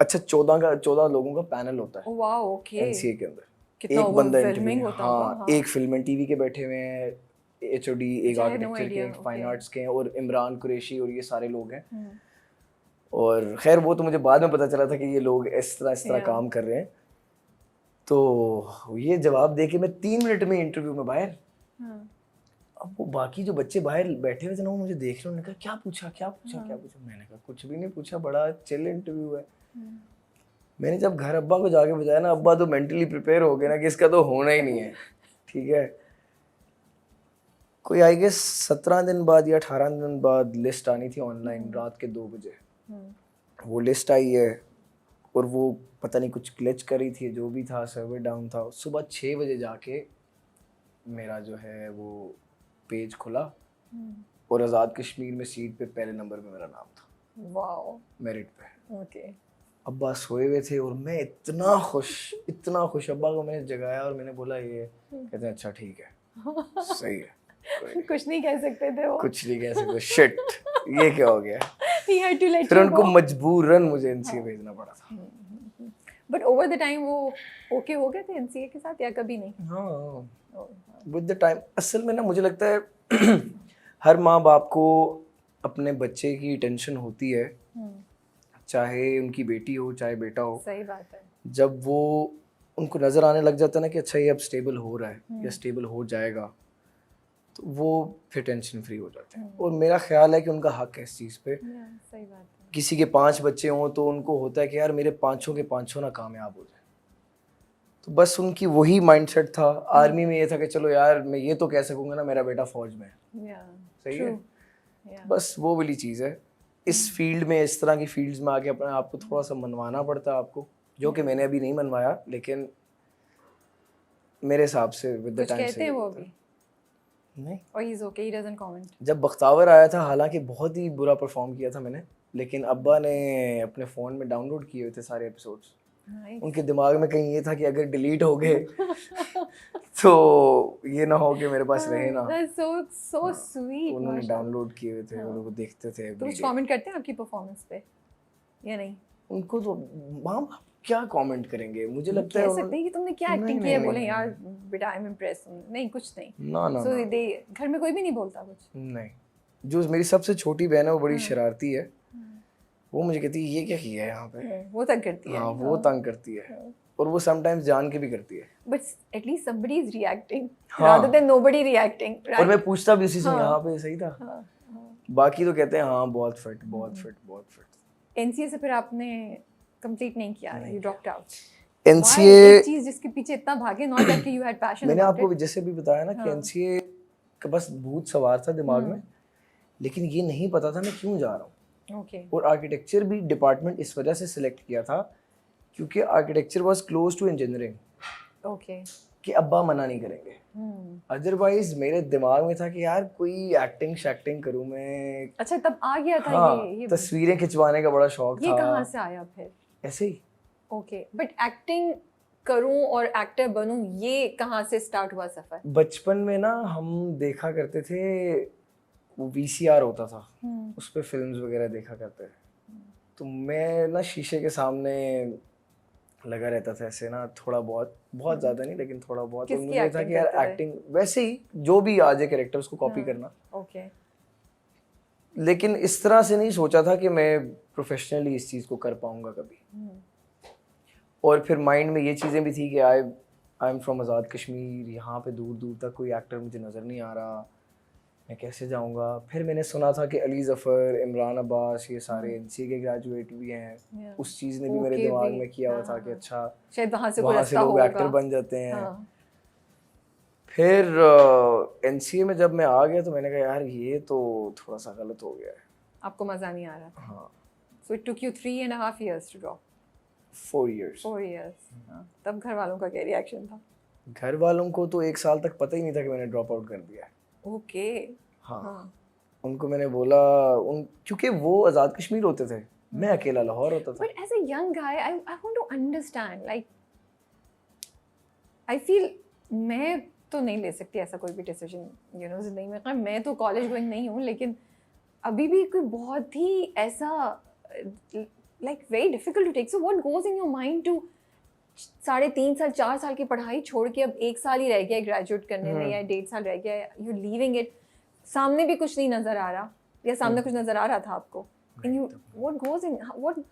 अच्छा 14 लोगों का पैनल होता है। वाह, ओके। एनसीए के अंदर कितना एक बंदा फिल्मिंग होता होगा। हाँ, एक फिल्म एंड टीवी के बैठे हुए हैं, HOD, एक आर्किटेक्चर के, एक फाइन आर्ट्स के, और इमरान कुरैशी और ये सारे लोग हैं। और खैर वो तो मुझे बाद में पता चला था कि ये लोग इस तरह काम कर रहे हैं। तो ये जवाब दे के मैं 3 मिनट में इंटरव्यू में बाहर। अब वो बाकी जो बच्चे बाहर बैठे हुए थे ना, वो मुझे देख रहे, उन्होंने कहा क्या पूछा क्या पूछा क्या पूछा। मैंने कहा कुछ भी नहीं पूछा, बड़ा चिल इंटरव्यू है। मैंने जब घर अब्बा को जाके बताया ना, अब्बा तो मेंटली प्रिपेयर हो गए ना कि इसका तो होना ही नहीं है। ठीक है, कोई आई गेस 17 दिन बाद या 18 दिन बाद लिस्ट आनी थी ऑनलाइन, रात के 2 बजे वो लिस्ट आई है। और वो पता नहीं कुछ ग्लिच करी थी, जो भी था, सर्वर डाउन था। सुबह 6 बजे जाके मेरा जो है वो पेज खुला और आज़ाद कश्मीर में सीट पे पहले नंबर पे मेरा नाम था। वाओ, मेरिट पे। ओके। अब्बा सोए हुए थे और मैं इतना खुश अब्बा को मैंने जगाया और मैंने बोला ये, कहते हैं अच्छा ठीक है, सही है, कुछ नहीं कह सकते थे वो, कुछ नहीं कह सकते। शिट, ये क्या हो गया। He had to let फिर you उनको go. मजबूरन मुझे एनसीए भेजना पड़ा था। बट ओवर द टाइम वो ओके हो गए थे एनसीए के साथ या कभी नहीं? हाँ, विद द टाइम। असल में ना मुझे लगता है हर माँ बाप को अपने बच्चे की टेंशन होती है, चाहे उनकी बेटी हो चाहे बेटा हो। सही बात है। जब वो उनको नज़र आने लग जाता है ना कि अच्छा ये अब स्टेबल हो रहा है या स्टेबल हो जाएगा, तो वो फिर टेंशन फ्री हो जाते हैं। और मेरा ख्याल है कि उनका हक है इस चीज़ पे। सही बात है। किसी के 5 बच्चे हों तो उनको होता है कि यार मेरे पांचों के पांचों ना कामयाब हो जाए। तो बस उनकी वही माइंडसेट था। आर्मी में ये था कि चलो यार मैं ये तो कह सकूंगा ना मेरा बेटा फौज में है। सही है। बस वो वाली चीज़ है। इस फील्ड में, इस तरह की फील्ड्स में आके अपने आप को थोड़ा सा मनवाना पड़ता है आपको, जो कि मैंने अभी नहीं मनवाया, लेकिन मेरे हिसाब से विद द टाइम से वो भी नहीं। और he is okay, he doesn't comment. जब बख्तावर आया था, हालांकि बहुत ही बुरा परफॉर्म किया था मैंने, लेकिन अब्बा ने अपने फ़ोन में डाउनलोड किए हुए थे सारे एपिसोड्स। उनके दिमाग में कहीं ये था कि अगर डिलीट हो गए तो ये ना हो कि मेरे पास रहे ना। so sweet। उन्होंने डाउनलोड किए हुए थे और वो देखते थे। तो कुछ कमेंट करते हैं आपकी परफॉर्मेंस पे या नहीं? उनको तो माँ क्या कमेंट करेंगे, मुझे लगता है कह सकते हैं कि तुमने क्या नहीं, एक्टिंग की नहीं, है, नहीं, बोले नहीं, यार बेटा आई एम इम्प्रेस, नहीं कुछ नहीं, ना ना सो ना दे घर में कोई भी नहीं बोलता कुछ? नहीं। जो मेरी सबसे छोटी बहन है वो बड़ी हाँ। शरारती है, वो मुझे कहती है ये क्या किया है यहाँ पे। वो तंग करती है। हाँ वो तंग करती है, और वो समटाइम्स जान के भी करती है। But at least somebody is reacting हाँ। रादर देन नोबडी रिएक्टिंग, और राइट? मैं पूछता भी उसी से हाँ। यहाँ पे सही था, हाँ। बाकी तो कहते हैं हाँ बहुत फिट बहुत फिट बहुत फिट। एनसीए से फिर आपने कंप्लीट नहीं किया, यू ड्रॉप्ड आउट? एनसीए एक चीज जिसके पीछे इतना भागे, not that you had passion मैंने अबाउट आपको भी इट। जैसे भी बताया ना कि हाँ। एनसीए का बस भूत सवार था दिमाग में, लेकिन ये नहीं पता था मैं क्यों जा रहा हूँ। ओके। और आर्किटेक्चर भी डिपार्टमेंट इस वजह से सिलेक्ट किया था क्योंकि architecture was close to engineering, okay. कि अब्बा मना नहीं करेंगे। अदरवाइज मेरे दिमाग में था कि यार कोई एक्टिंग शैक्टिंग करूँ मैं। अच्छा तब आ गया था। हाँ, ये तस्वीरें खिंचवाने का बड़ा शौक ये था। कहाँ से आया फिर? ऐसे ही। ओके, बट एक्टिंग करूं और एक्टर बनूं, ये कहाँ से स्टार्ट हुआ सफर? बचपन में ना हम देखा करते थे, वो वीसीआर होता था, उस पे फिल्म्स वगैरह देखा करते थे। तो मैं ना शीशे के सामने लगा रहता था ऐसे ना, थोड़ा बहुत, बहुत ज़्यादा नहीं लेकिन थोड़ा बहुत। और किसकी मुझे था acting कि यार करते थे? एक्टिंग वैसे ही जो भी आ जाए कैरेक्टर उसको कॉपी करना। ओके। लेकिन इस तरह से नहीं सोचा था कि मैं प्रोफेशनली इस चीज़ को कर पाऊंगा कभी। और फिर माइंड में ये चीज़ें भी थी कि I am from Azad Kashmir, यहाँ पे दूर दूर तक कोई एक्टर मुझे नज़र नहीं आ रहा, मैं कैसे जाऊँगा। फिर मैंने सुना था कि अली ज़फ़र, इमरान अब्बास, ये सारे एनसीए के ग्रेजुएट भी हैं। उस चीज़ ने भी मेरे Okay दिमाग भी। में किया हुआ हाँ, था कि हाँ। अच्छा शायद वहाँ से कोई वहाँ रास्ता से लोग होगा। एक्टर बन जाते हैं। हाँ। फिर एनसीए में जब मैं आ गया तो मैंने कहा यार ये तो थोड़ा सा गलत हो गया है। आपको मज़ा नहीं आ रहा था? हाँ। So it took you 3.5 years to drop? 4 years। 4 years। हाँ। तब घर वालों का क्या रिएक्शन था? घर वालों को तो 1 साल तक पता ही नहीं था कि मैंने ड्रॉप आउट कर दिया है। ओके। हाँ। उनको मैंने बोला क्योंकि वो आज़ाद कश्मीर होते थे, मैं अकेला लाहौर होता था। But as a young guy, I want to understand, like, I feel मैं तो नहीं ले सकती ऐसा कोई भी डिसीजन, यू नो, जिंदगी में। खैर मैं तो कॉलेज गोइंग नहीं हूँ, लेकिन अभी भी कोई बहुत ही ऐसा like very difficult to take. So what goes in your mind to 3.5 साल 4 साल की पढ़ाई छोड़ के अब 1 साल ही रह गया ग्रेजुएट करने में, या 1.5 साल रह गया, यू लीविंग इट, सामने भी कुछ नहीं नजर आ रहा, या सामने कुछ नजर आ रहा था आपको, and you what goes in, what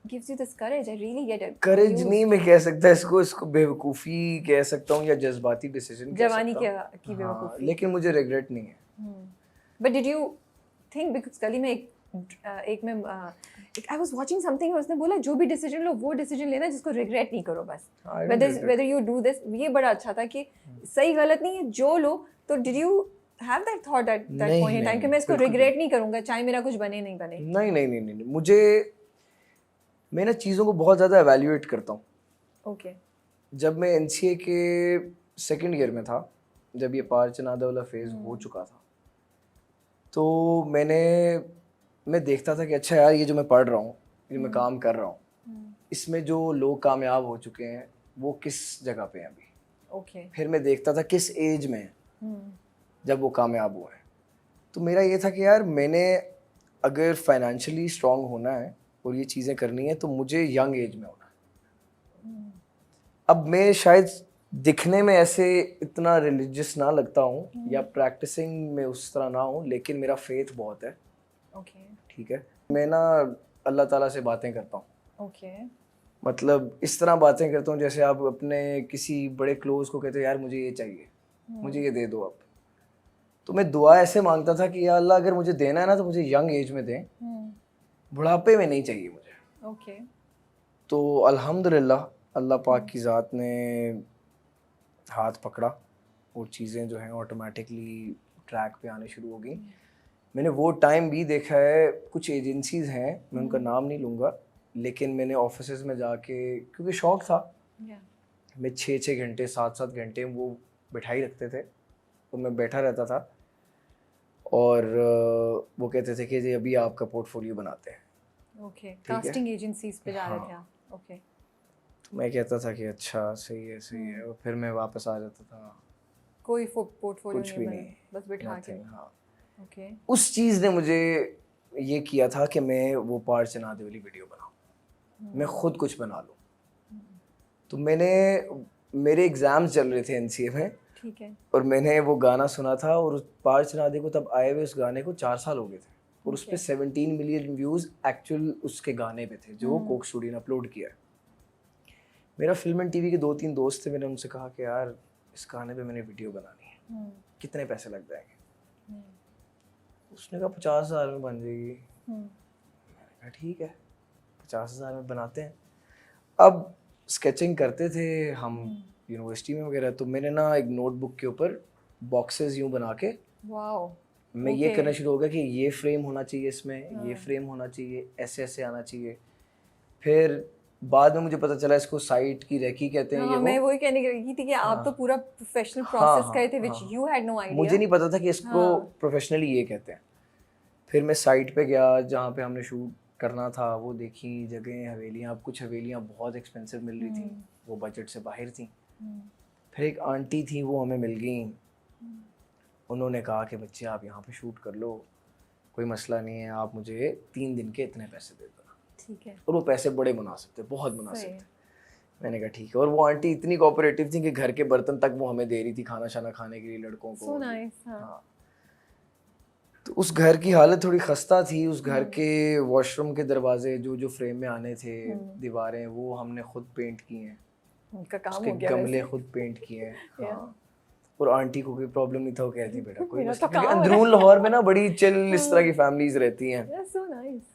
gives you this courage? I really get it. करेज नहीं मैं कह सकता इसको बेवकूफ़ी कह सकता हूँ या जज्बाती डिसीजन कह जवानी सकता हूँ। की बेवकूफ़ी। लेकिन मुझे रिग्रेट नहीं है। But did you think, because कल ही मैं आई वाज वाचिंग समथिंग, उसने बोला जो भी डिसीजन लो वो डिसीजन लेना जिसको रिग्रेट नहीं करो बस, whether you do this। ये बड़ा अच्छा था कि सही गलत नहीं है, जो लो। तो did you have that thought at that point in time कि मैं इसको रिग्रेट नहीं करूंगा चाहे मेरा कुछ बने नहीं बने? नहीं, मुझे, मैं ना चीज़ों को बहुत ज़्यादा एवेल्यूएट करता हूँ। ओके। जब मैं एनसीए के सेकंड ईयर में था, जब ये पार चनादा वाला फेज़ हो चुका था, तो मैं देखता था कि अच्छा यार ये जो मैं पढ़ रहा हूँ, ये मैं काम कर रहा हूँ, इसमें जो लोग कामयाब हो चुके हैं वो किस जगह पे हैं अभी। ओके। फिर मैं देखता था किस एज में जब वो कामयाब हुए हैं। तो मेरा ये था कि यार मैंने अगर फाइनेंशियली स्ट्रांग होना है और ये चीज़ें करनी है तो मुझे यंग एज में होना है। अब मैं शायद दिखने में ऐसे इतना रिलीजियस ना लगता हूँ या प्रैक्टिसिंग में उस तरह ना हूँ, लेकिन मेरा फेथ बहुत है। ओके। ठीक है, मैं ना अल्लाह ताला से बातें करता हूँ। ओके। मतलब इस तरह बातें करता हूँ जैसे आप अपने किसी बड़े क्लोज को कहते हो यार मुझे ये चाहिए, मुझे ये दे दो आप। तो मैं दुआ ऐसे मांगता था कि या अल्लाह अगर मुझे देना है ना तो मुझे यंग एज में दें, बुढ़ापे में नहीं चाहिए मुझे। ओके। तो अल्हम्दुलिल्लाह अल्लाह पाक की ज़ात ने हाथ पकड़ा और चीज़ें जो हैं ऑटोमेटिकली ट्रैक पे आने शुरू हो गई। मैंने वो टाइम भी देखा है, कुछ एजेंसीज़ हैं, मैं उनका नाम नहीं लूँगा, लेकिन मैंने ऑफिसेज में जाके, क्योंकि शौक़ था, मैं 6-6 घंटे 7-7 घंटे वो बिठाई रखते थे और मैं बैठा रहता था और वो कहते थे कि जी अभी आपका पोर्टफोलियो बनाते हैं। ओके। कास्टिंग एजेंसीज पे जा रहे थे आप? ओके। तो मैं कहता था कि अच्छा सही है, और फिर मैं वापस आ जाता था। कोई पोर्टफोलियो कुछ भी नहीं, बस बिठा के। हाँ। ओके। उस चीज़ ने मुझे ये किया था कि मैं वो पार चनादे वाली वीडियो बनाऊँ, मैं खुद कुछ बना लूँ। तो मेरे एग्जाम्स चल रहे थे एनसीए में, ठीक है। और मैंने वो गाना सुना था, और उस पार्थ नादे को तब आए हुए उस गाने को 4 साल हो गए थे, और उस पे 17 मिलियन व्यूज एक्चुअल उसके गाने पे थे जो कोक स्टूडियो ने अपलोड किया है। मेरा फिल्म एंड टीवी के 2-3 दोस्त थे, मैंने उनसे कहा कि यार इस गाने पे मैंने वीडियो बनानी है, कितने पैसे लग जाएंगे? उसने कहा 50,000 में बन जाएगी। मैंने कहा ठीक है, 50,000 में बनाते हैं। अब स्केचिंग करते थे हम यूनिवर्सिटी में वगैरह, तो मैंने ना एक नोटबुक के ऊपर बॉक्सेस यूं बना के मैं ये करना शुरू हो गया कि ये फ्रेम होना चाहिए इसमें, ये फ्रेम होना चाहिए, ऐसे ऐसे आना चाहिए। फिर बाद में मुझे पता चला इसको साइट की रेकी कहते हैं। हाँ, मैं वही कहने लगी थी कि आप तो पूरा प्रोफेशनल प्रोसेस करे थे, which you had no idea. मुझे नहीं पता था कि इसको प्रोफेशनली ये कहते हैं। फिर मैं साइट पे गया जहाँ पे हमने शूट करना था, वो देखी जगह, हवेलियाँ। अब कुछ हवेलियाँ बहुत एक्सपेंसिव मिल रही थी, वो बजट से बाहर थी। फिर एक आंटी थी, वो हमें मिल गई। उन्होंने कहा कि बच्चे आप यहाँ पे शूट कर लो, कोई मसला नहीं है, आप मुझे 3 दिन के इतने पैसे दे दो। ठीक है। और वो पैसे बड़े मुनासिब थे, बहुत मुनासिब थे। मैंने कहा ठीक है। और वो आंटी इतनी कोऑपरेटिव थी कि घर के बर्तन तक वो हमें दे रही थी खाना शाना खाने के लिए लड़कों को। So nice, हाँ। तो उस घर की हालत थोड़ी खस्ता थी। उस घर के वॉशरूम के दरवाजे जो जो फ्रेम में आने थे, दीवारें वो हमने खुद पेंट की हैं, उनका काम उसके हो गया गमले वैसे। खुद पेंट किए हैं। हाँ। और आंटी को कोई प्रॉब्लम नहीं था, वो कहती बेटा कोई मसला, तो क्योंकि अंदरून लाहौर में ना बड़ी चिल इस तरह की फैमिलीज रहती हैं। So nice.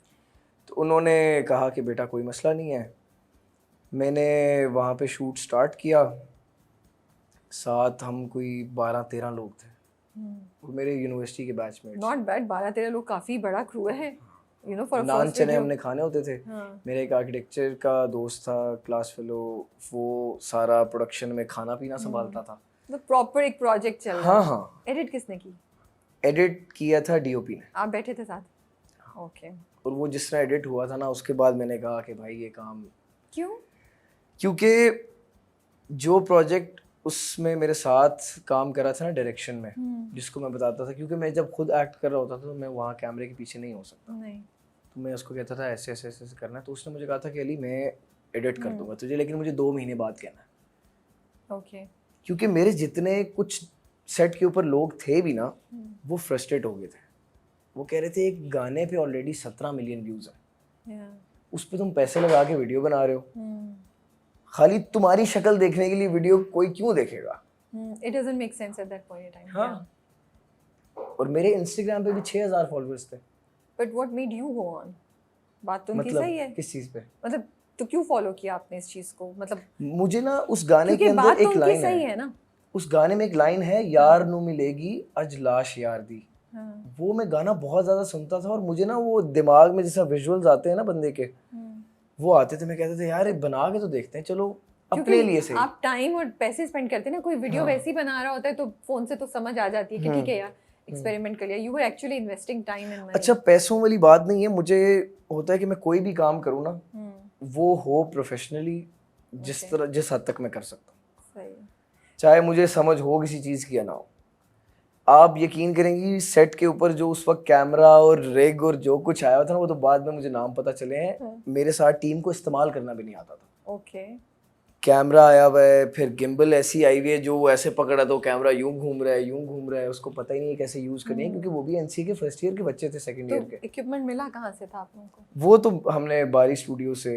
तो उन्होंने कहा कि बेटा कोई मसला नहीं है। मैंने वहाँ पे शूट स्टार्ट किया, साथ हम कोई 12-13 लोग थे, वो मेरे यूनिवर्सिटी के बैचमेट्स। नॉट बैड, 12-13 लोग काफी बड़ा क्रू है, you know, for naan first चने वीडियो। हमने खाने होते थे। मेरा एक आर्किटेक्चर का दोस्त था, क्लास फेलो, वो सारा प्रोडक्शन में खाना पीना संभालता था। तो प्रॉपर एक प्रोजेक्ट चल रहा हाँ है। हाँ। एडिट किसने की? एडिट किया था डीओपी ने। आप बैठे थे साथ? ओके। और वो जिस तरह एडिट हुआ था ना, उसके बाद मैंने कहा कि भाई ये काम क्यों? क्योंकि जो प्रोजेक्ट उसमें मेरे साथ काम करा था ना डायरेक्शन में, जिसको मैं बताता था, क्योंकि मैं जब खुद एक्ट कर रहा होता था तो मैं वहाँ कैमरे के पीछे नहीं हो सकता। नहीं। तो मैं उसको कहता था ऐसे ऐसे ऐसे करना है, तो उसने मुझे कहा था कि अली मैं एडिट कर दूंगा तुझे, लेकिन मुझे 2 महीने बाद कहना है। ओके। क्योंकि मेरे जितने कुछ सेट के ऊपर लोग थे भी ना, वो फ्रस्ट्रेट हो गए थे। वो कह रहे थे एक गाने पे ऑलरेडी 17 मिलियन व्यूज है, उस पर तुम पैसे लगा के वीडियो बना रहे हो, खाली तुम्हारी शक्ल देखने के लिए वीडियो कोई क्यों देखेगा? It doesn't make sense at that point in time. हाँ। और मेरे इंस्टाग्राम पे भी 6,000 फॉलोअर्स थे। But what made you go on? बात तो उनकी मतलब सही है। किस चीज पे? मतलब तो क्यों फॉलो किया आपने इस चीज को? मतलब मुझे ना उस गाने के अंदर बात एक तो लाइन सही है ना। उस गाने में एक लाइन है, यार नू मिलेगी अज लाश यार दी। वो मैं गाना बहुत ज्यादा सुनता था, और मुझे ना वो दिमाग में जैसा विजुअल्स आते हैं ना बंदे के, वो आते थे। मैं कहता था यार बना के तो देखते हैं, चलो अपने लिए सही। आप टाइम और पैसे स्पेंड करते हैं ना, कोई वीडियो वैसी बना रहा होता है तो फोन से तो समझ आ जाती है कि ठीक है यार एक्सपेरिमेंट कर लिया। You were actually investing time and money. अच्छा, पैसों वाली बात नहीं है, मुझे होता है कि मैं कोई भी काम करूँ ना, वो हो प्रोफेशनली, जिस हद तक मैं कर सकता हूँ, चाहे मुझे समझ हो किसी चीज की या ना हो। आप यकीन करेंगी सेट के ऊपर जो उस वक्त कैमरा और रिग और जो कुछ आया था ना, वो तो बाद में मुझे नाम पता चले हैं। मेरे साथ टीम को इस्तेमाल करना भी नहीं आता था। ओके। कैमरा आया हुआ है, फिर गिम्बल ऐसी आई हुई है जो वो ऐसे पकड़ा तो कैमरा यूं घूम रहा है, यूं घूम रहा है, उसको पता ही नहीं है कैसे यूज करनी है, क्योंकि वो भी एनसीए के फर्स्ट ईयर के बच्चे थे, सेकंड ईयर के। इक्विपमेंट मिला कहाँ से था आप लोगों को? वो तो हमने बारी स्टूडियो से,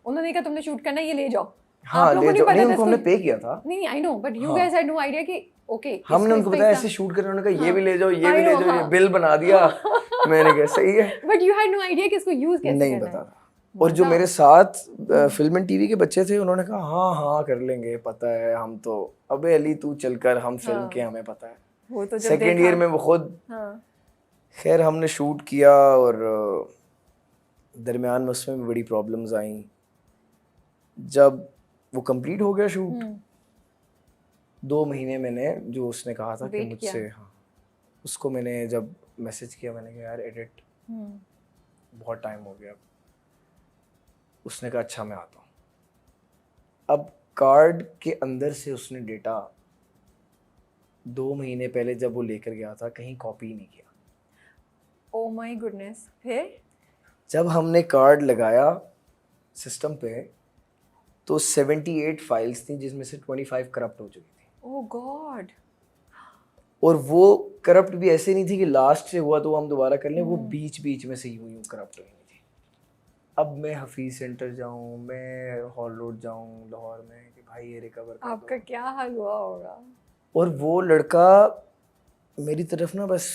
उन्होंने कहा तुमने शूट करना है, ये ले जाओ। हाँ ले जाओ। नहीं, उनको हमने पे किया था। नहीं I know, but you guys had no idea कि ओके। हमने उनको बताया ऐसे शूट करना, उन्होंने कहा ये भी ले जाओ, ये भी ले जाओ, ये बिल बना दिया। मैंने कहा सही है, but you had no idea कि इसको यूज कैसे करना है। नहीं पता था। और जो मेरे साथ फिल्म एंड टीवी के बच्चे थे, उन्होंने कहा हाँ हाँ कर लेंगे, पता है हम तो, अबे अली तू चलकर, हम फिल्म के, हमें पता है। वो तो जब सेकेंड ईयर में वो खुद। खैर हमने शूट किया, और दरमियान में उसमें भी बड़ी प्रॉब्लम्स आई। जब वो कंप्लीट हो गया शूट, 2 महीने मैंने, जो उसने कहा था कि मुझसे, हाँ उसको मैंने जब मैसेज किया, मैंने कहा यार एडिट बहुत टाइम हो गया। उसने कहा अच्छा मैं आता हूँ। अब कार्ड के अंदर से उसने डेटा 2 महीने पहले जब वो लेकर गया था, कहीं कॉपी नहीं किया। Oh my goodness. फिर जब हमने कार्ड लगाया सिस्टम पे, तो 78 फाइल्स थी जिसमें से 25 करप्ट हो चुकी थी। ओह गॉड। और वो करप्ट भी ऐसे नहीं थी कि लास्ट से हुआ तो हम दोबारा कर लें, वो बीच बीच में से यूं करप्ट हुई थी। अब मैं हफीज सेंटर जाऊं, मैं हॉल रोड जाऊं लाहौर में कि भाई ये रिकवर कर आपका क्या हाल हुआ होगा। और वो लड़का मेरी तरफ ना बस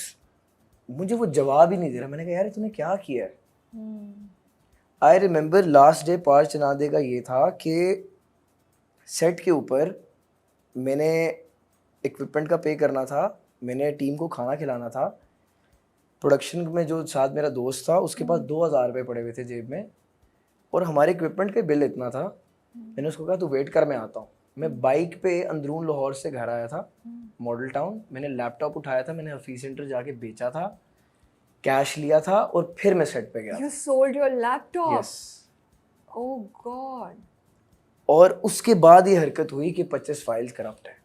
मुझे वो जवाब ही नहीं दे रहा। मैंने कहा यार तूने क्या किया है। आई रिमेम्बर लास्ट डे पार चनादे का ये था कि सेट के ऊपर मैंने इक्विपमेंट का पे करना था, मैंने टीम को खाना खिलाना था। प्रोडक्शन में जो साथ मेरा दोस्त था उसके पास 2000 रुपये पड़े हुए थे जेब में, और हमारे इक्विपमेंट का बिल इतना था। मैंने उसको कहा तू वेट कर, मैं आता हूँ। मैं बाइक पे अंदरून लाहौर से घर आया था मॉडल टाउन। मैंने लैपटॉप उठाया था, मैंने हफीज सेंटर जाके बेचा था, कैश लिया था और फिर मैं सेट पे गया। You sold your laptop? Yes. Oh God. और उसके बाद ये हरकत हुई कि 25 फाइल्स करप्ट है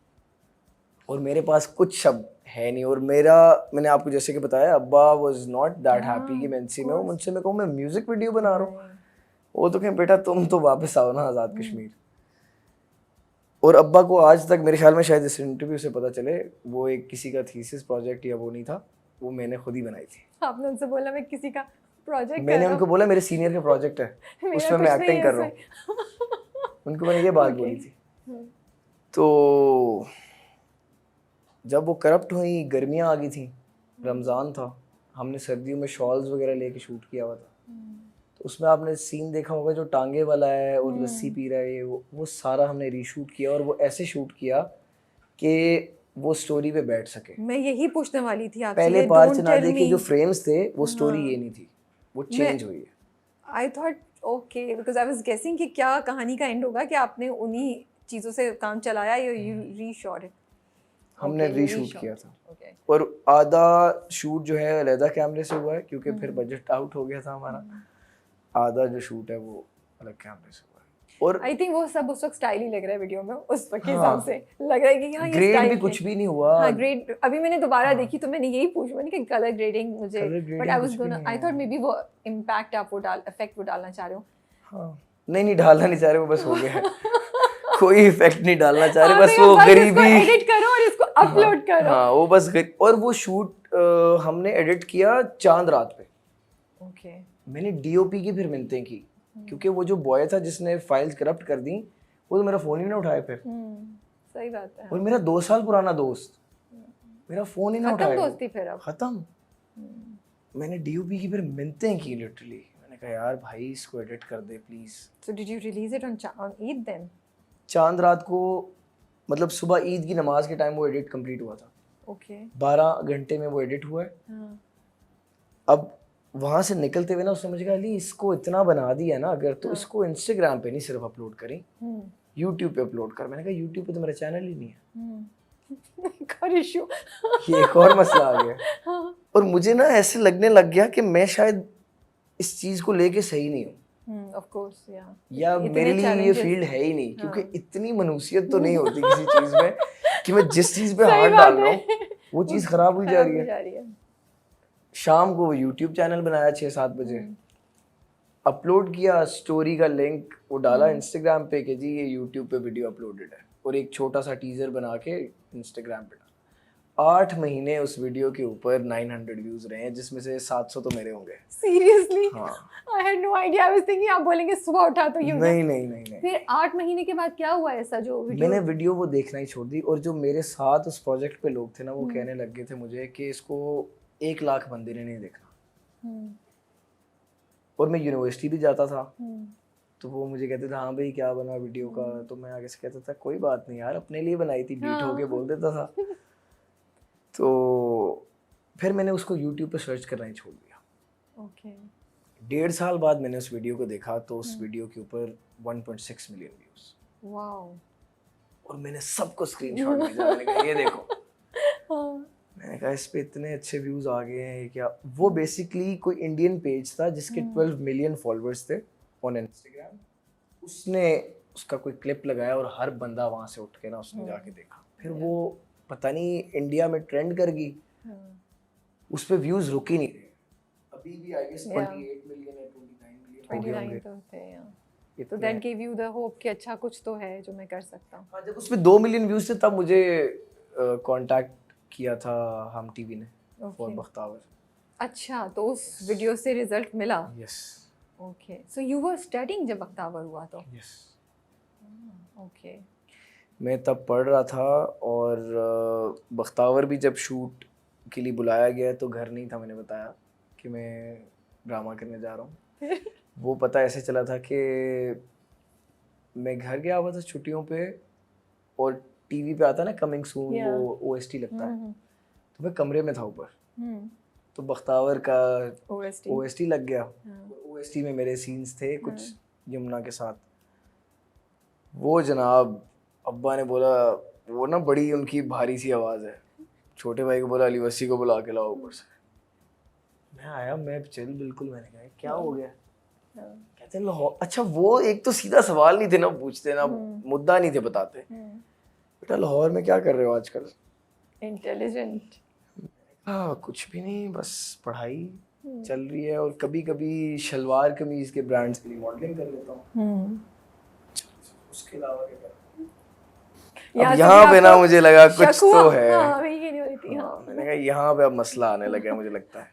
और मेरे पास कुछ शब्द है नहीं। और मैंने आपको जैसे कि बताया, अब्बा वाज नॉट दैट हैप्पी कि मैं एनसी में हूँ। मुझसे मैं कहूँ मैं म्यूजिक वीडियो बना रहा हूँ, वो तो कहें बेटा तुम तो वापस आओ ना आज़ाद कश्मीर। और अब्बा को आज तक मेरे ख्याल में शायद इस इंटरव्यू से पता चले, वो एक किसी का थीसिस प्रोजेक्ट या वो नहीं था, वो मैंने खुद ही बनाई थी। आपने उनसे बोला मैं किसी का प्रोजेक्ट मैंने उनको बोला मेरे सीनियर का प्रोजेक्ट है उसमें मैं एक्टिंग कर रहा हूँ। उनको मैंने ये बात बोली थी। तो जब वो करप्ट हुई, गर्मियाँ आ गई थी, रमज़ान था, हमने सर्दियों में शॉल्स वगैरह लेके शूट किया हुआ था। तो उसमें आपने सीन देखा होगा जो टांगे वाला है और लस्सी पी रहा है, ये वो सारा हमने रीशूट किया और वो ऐसे शूट किया कि वो स्टोरी पे बैठ सके। मैं यही पूछने वाली थी आपसे। पहले पार चनादे के जो फ्रेम्स थे वो स्टोरी ये नहीं थी, वो चेंज हुई है। I thought okay because I was गेसिंग कि क्या कहानी का एंड होगा कि आपने उन्हीं चीज़ों से काम चलाया या यू रीशॉट इट। हमने रीशूट किया था। और आधा शूट जो है अलग कैमरे से हुआ है क्योंकि फिर बजट आउट हो गया था हमारा। आधा जो शूट है वो अलग कैमरे से हुआ है। और आई थिंक वो सब उस वक्त स्टाइल ही लग रहा है वीडियो में, उस वक्त के हिसाब से लग रहा है कि हाँ ये ग्रेड स्टाइल भी कुछ भी नहीं हुआ। हाँ ग्रेड अभी मैंने दोबारा देखी तो मैंने यही पूछा, मैंने कि कलर ग्रेडिंग मुझे, but I was gonna I thought may be वो इम्पैक्ट आप वो इफेक्ट वो डालना चाह रहे हो। हाँ नहीं डालना नहीं चाह रहे, वो बस हो गया है। कोई इफेक्ट नहीं डालना चाह रहे, बस वो गरीबी एडिट करो और इसको अपलोड करो। हाँ वो बस और वो शूट हमने एडिट किया चांद रात पे। ओके मैंने डीओपी की फिर मिन्नतें की क्योंकि वो जो बॉय था जिसने फाइल्स करप्ट कर दी वो तो मेरा फोन ही ना उठाए फिर। सही बात है। और मेरा 2 साल पुराना दोस्त मेरा फोन ही ना उठाया। खत्म दोस्ती फिर अब खत्म। मैंने डीओपी की फिर मिन्नतें की लिटरली। मैंने कहा यार भाई इसको एडिट कर दे please. So did you release it on Eid then? Chand Raat को, मतलब सुबह ईद की नमाज के टाइम वो एडिट कंप्लीट हुआ था। ओके 12 घंटे में वो एडिट हुआ है। अब वहाँ से निकलते हुए ना उसने मुझे कहा अली इसको इतना बना दिया ना अगर तो इसको इंस्टाग्राम पे नहीं सिर्फ अपलोड करें, यूट्यूब पे अपलोड कर। मैंने कहा यूट्यूब पे तो मेरा चैनल ही नहीं है। इशू ये एक और मसला आ गया। और मुझे ना ऐसे लगने लग गया कि मैं शायद इस चीज़ को लेके सही नहीं हूँ। ऑफ कोर्स या मेरे लिए ये फील्ड है ही नहीं क्योंकि इतनी मनुसियत तो नहीं होती किसी चीज़ में कि मैं जिस चीज़ पे हाथ डाल रहा हूँ वो चीज़ खराब हुई जा रही है। शाम को यूट्यूब चैनल बनाया 6-7 बजे, अपलोड किया, स्टोरी का लिंक वो डाला इंस्टाग्राम पे कि जी ये यूट्यूब पे वीडियो अपलोडेड है, और एक छोटा सा टीजर बना के इंस्टाग्राम पे डाला। 8 महीने उस वीडियो के ऊपर 900 व्यूज रहे हैं जिसमें से 700 तो मेरे होंगे। सीरियसली? हाँ। I had no idea. I was thinking आप बोलेंगे सुबह उठा तो यूं। नहीं। फिर 8 महीने के बाद क्या हुआ ऐसा जो वीडियो? मैंने वीडियो वो देखना ही छोड़ दी और जो मेरे साथ उस प्रोजेक्ट पे लोग थे ना वो कहने लग गए थे मुझे कि इसको 1 लाख बंदे ने नहीं देखना। और मैं यूनिवर्सिटी भी जाता था तो वो मुझे कहते थे हाँ भाई क्या बना वीडियो का, तो मैं आगे से कहता था कोई बात नहीं यार अपने लिए बनाई थी, बीट होके बोल देता था। तो फिर मैंने उसको यूट्यूब पे सर्च करना ही छोड़ दिया। ओके 1.5 साल बाद मैंने उस वीडियो को देखा तो उस वीडियो के ऊपर 1.6 मिलियन व्यूज। वाओ। और मैंने सबको स्क्रीनशॉट भेजा, मैंने कहा ये देखो। मैंने कहा इस पे इतने अच्छे व्यूज आ गए हैं क्या। वो बेसिकली कोई इंडियन पेज था जिसके 12 मिलियन फॉलोअर्स थे ऑन इंस्टाग्राम। उसने उसका कोई क्लिप लगाया और हर बंदा वहां से उठ के ना उसने जाके देखा। फिर वो पता नहीं इंडिया में ट्रेंड कर गई, उस पे व्यूज रुक ही नहीं रहे। अभी भी आई गेस 28 मिलियन या 29 मिलियन हो गए होंगे। तो that give you the hope कि अच्छा कुछ तो है जो मैं कर सकता हूँ. हाँ, जब उसमें 2 मिलियन व्यूज थे तब मुझे कांटेक्ट किया था हम टीवी ने फॉर बख्तावर. अच्छा, तो उस वीडियो से रिजल्ट मिला. Yes. Okay, so you were studying जब बख्तावर हुआ तो. यस. ओके. मैं तब पढ़ रहा था और बख्तावर भी जब शूट के लिए बुलाया गया तो घर नहीं था. मैंने बताया कि मैं ड्रामा करने जा रहा हूँ. वो पता ऐसे चला था कि मैं घर गया हुआ था छुट्टियों पे और टीवी पे आता ना कमिंग सून वो ओएसटी लगता है. तो मैं कमरे में था ऊपर. तो बख्तावर का ओएसटी लग गया. ओएसटी में मेरे सीन्स थे कुछ यमुना के साथ. वो जनाब अब्बा ने बोला वो ना बड़ी उनकी भारी सी आवाज़ है. छोटे भाई को बोला अली वसी को बुला के लाओ ऊपर से. मैं आया, मैं चल बिल्कुल. मैंने कहा क्या हो गया. कहते हैं लाहौर. अच्छा वो एक तो सीधा सवाल नहीं थे ना पूछते ना मुद्दा नहीं थे बताते. बेटा लाहौर में क्या कर रहे हो आजकल. इंटेलिजेंट. हाँ कुछ भी नहीं, बस पढ़ाई चल रही है और कभी कभी शलवार कमीज के ब्रांड्स के लिए मॉडलिंग कर लेता हूँ. उसके अलावा क्या कर. अब यहाँ पे ना मुझे लगा कुछ तो है. हाँ, मैंने कहा यहाँ पे अब मसला आने लगा मुझे लगता है.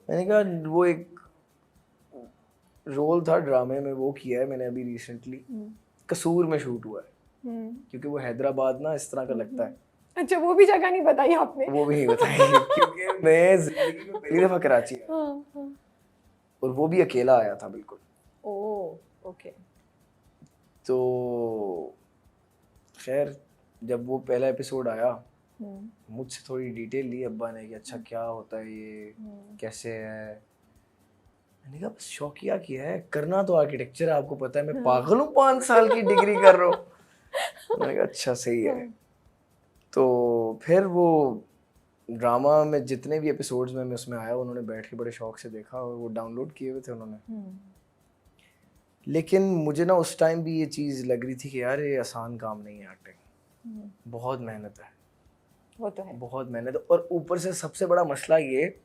मैंने कहा वो एक रोल था ड्रामे में वो किया है मैंने अभी रिसेंटली. कसूर में शूट हुआ है क्योंकि वो हैदराबाद ना इस तरह का लगता है. अच्छा वो भी जगह नहीं बताई आपने. वो भी नहीं बताई क्योंकि मैं जिंदगी में पहली दफा कराची आया और वो भी अकेला आया था बिल्कुल. Oh okay. तो खैर जब वो पहला एपिसोड आया मुझसे थोड़ी डिटेल ली अब्बा ने कि अच्छा क्या होता है ये कैसे है. मैंने कहा बस शौकिया किया है, करना तो आर्किटेक्चर है. आपको पता है मैं पागल हूँ 5 साल की डिग्री कर रहा हूँ. मैंने कहा अच्छा सही है. तो फिर वो ड्रामा में जितने भी एपिसोड्स में मैं उसमें आया उन्होंने बैठ के बड़े शौक से देखा और वो डाउनलोड किए हुए थे उन्होंने. लेकिन मुझे ना उस टाइम भी ये चीज़ लग रही थी कि यार ये आसान काम नहीं है एक्टिंग. बहुत मेहनत है. वो तो है. बहुत मेहनत है. और ऊपर से सबसे बड़ा मसला ये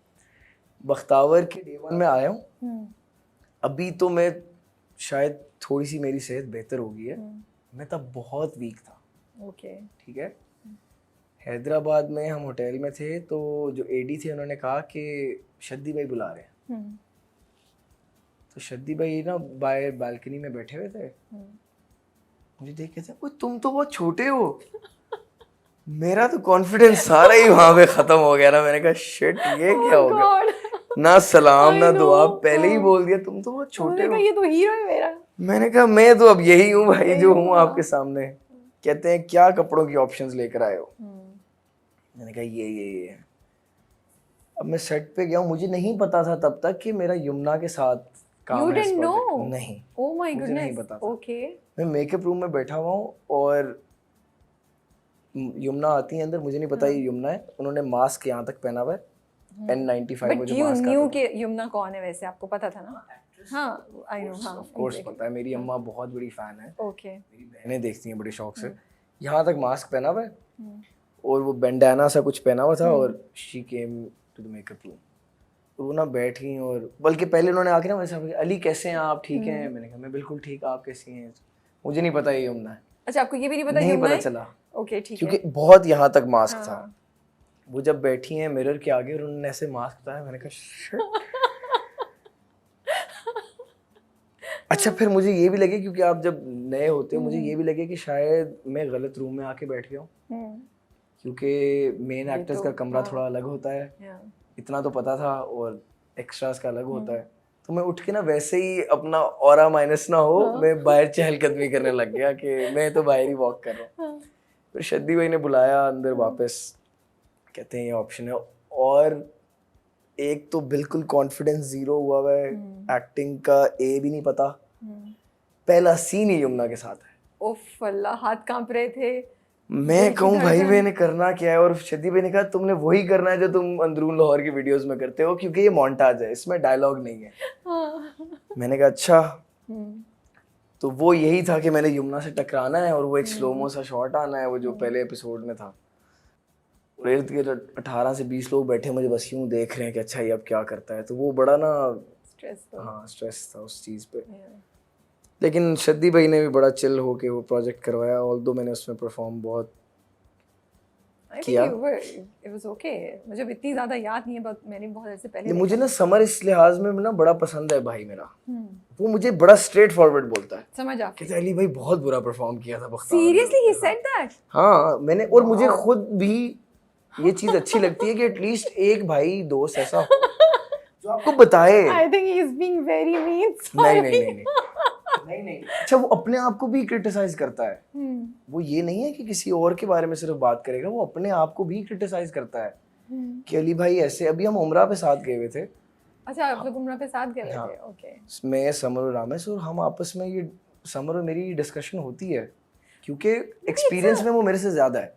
बख्तावर के डे 1 में आया हूँ. अभी तो मैं शायद थोड़ी सी मेरी सेहत बेहतर हो गई है. मैं तब बहुत वीक था. ओके ठीक है. हैदराबाद में हम होटल में थे तो जो एडी थे उन्होंने कहा कि शद्दी भाई बुला रहे हैं. तो शद्दी भाई ना बाहर बालकनी में बैठे हुए थे. मुझे देख के थे तुम तो बहुत छोटे हो. मेरा तो कॉन्फिडेंस सारा ही वहां पे खत्म हो गया ना. मैंने कहा शिट ये क्या हो गया. ना सलाम ना दुआ, पहले ही बोल दिया तुम तो बहुत छोटे हो. ये तो हीरो है मेरा. मैंने कहा मैं तो अब यही हूँ भाई जो हूँ आपके सामने. कहते हैं क्या कपड़ों की ऑप्शंस लेकर आए हो. मैंने कहा ये. अब मैं सेट पे गया हूँ. मुझे नहीं पता था तब तक कि मेरा यमुना के साथ काम है. नहीं. Oh my goodness. नहीं पता था. ओके. मैं मेकअप रूम में बैठा हुआ हूँ और यमुना आती है अंदर. मुझे नहीं पता ये यमुना है. उन्होंने मास्क यहाँ तक पहना हुआ है. N95 वो जो मास्क न्यू के यमुना कौन है वैसे आपको पता था ना. हाँ आई नो. हाँ ऑफ कोर्स पता है. मेरी अम्मा बहुत बड़ी फैन है. ओके. मेरी बहनें देखती हैं बड़े शौक से. यहाँ तक मास्क पहना हुआ है और वो बैंडाना सा कुछ पहना हुआ था और she came to the makeup room. और वो ना बैठी और बल्कि पहले उन्होंने आके ना वैसे अली कैसे हैं आप, ठीक हैं. मैंने कहा मैं बिल्कुल ठीक, आप कैसी हैं. मुझे नहीं पता ये यमुना है. अच्छा आपको ये भी नहीं पता. नहीं पता चला. ओके ठीक है. क्योंकि बहुत यहाँ तक मास्क था. वो जब बैठी हैं मिरर के आगे और उन्होंने ऐसे मास्क उतारा. मैंने कहा शिट. अच्छा फिर मुझे ये भी लगे क्योंकि आप जब नए होते हो मुझे ये भी लगे कि शायद मैं गलत रूम में आके बैठ गया हूँ क्योंकि मेन एक्टर्स का कमरा थोड़ा अलग होता है. इतना तो पता था और एक्स्ट्रास का अलग होता है. तो मैं उठ के ना वैसे ही अपना ऑरा माइनस ना हो मैं बाहर चहलकदमी करने लग गया कि मैं तो बाहर ही वॉक कर रहा हूँ. फिर शद्दी भाई ने बुलाया अंदर वापस. कहते हैं ये ऑप्शन है. और एक तो बिल्कुल कॉन्फिडेंस जीरो हुआ है. एक्टिंग का ए भी नहीं पता. पहला सीन ही यमुना के साथ है. ओफ अल्लाह हाथ कांप रहे थे. मैं कहूँ भाई मैंने करना क्या है. और शद्दी भाई ने कहा तुमने वही करना है जो तुम अंदरून लाहौर की वीडियोस में करते हो क्योंकि ये मोन्टाज है, इसमें डायलॉग नहीं है. मैंने कहा अच्छा. तो वो यही था कि मैंने यमुना से टकराना है और वो एक स्लोमो सा शॉट आना है वो जो पहले एपिसोड में था. इर्द गिर्द 18 से 20 लोग बैठे मुझे बस यूं देख रहे हैं कि अच्छा ये अब क्या करता है. तो वो बड़ा ना स्ट्रेस था. हाँ स्ट्रेस था उस चीज़ पे. लेकिन शद्दी भाई ने भी बड़ा चिल होके वो प्रोजेक्ट करवाया, ऑल्दो मैंने उसमें परफॉर्म बहुत किया। It was okay. मुझे इतनी ज्यादा याद नहीं है, बट मैंने बहुत ऐसे पहले ये मुझे देखा ना समर इस लिहाज में ना बड़ा पसंद है भाई मेरा। था। वो मुझे बड़ा स्ट्रेट फॉरवर्ड बोलता है, समझ आ कहते अली भाई बहुत बुरा परफॉर्म किया था बख्तावर ने। Seriously he said that? हाँ मैंने, और मुझे खुद भी ये चीज अच्छी लगती है कि एटलीस्ट एक भाई दोस्त ऐसा हो जो आपको बताए। I think he is being very mean. नहीं अच्छा, वो अपने आप को भी क्रिटिसाइज करता है। वो ये नहीं है कि किसी और के बारे में सिर्फ बात करेगा, वो अपने आप को भी क्रिटिसाइज करता है कि अली भाई ऐसे। अभी हम उमरा पे साथ गए हुए थे। अच्छा, आप लोग उमरा पे साथ गए हाँ। थे? ओके। मैं, समर और रामेश, और हम आपस में ये समर और मेरी डिस्कशन होती है क्योंकि एक्सपीरियंस में वो मेरे से ज्यादा है।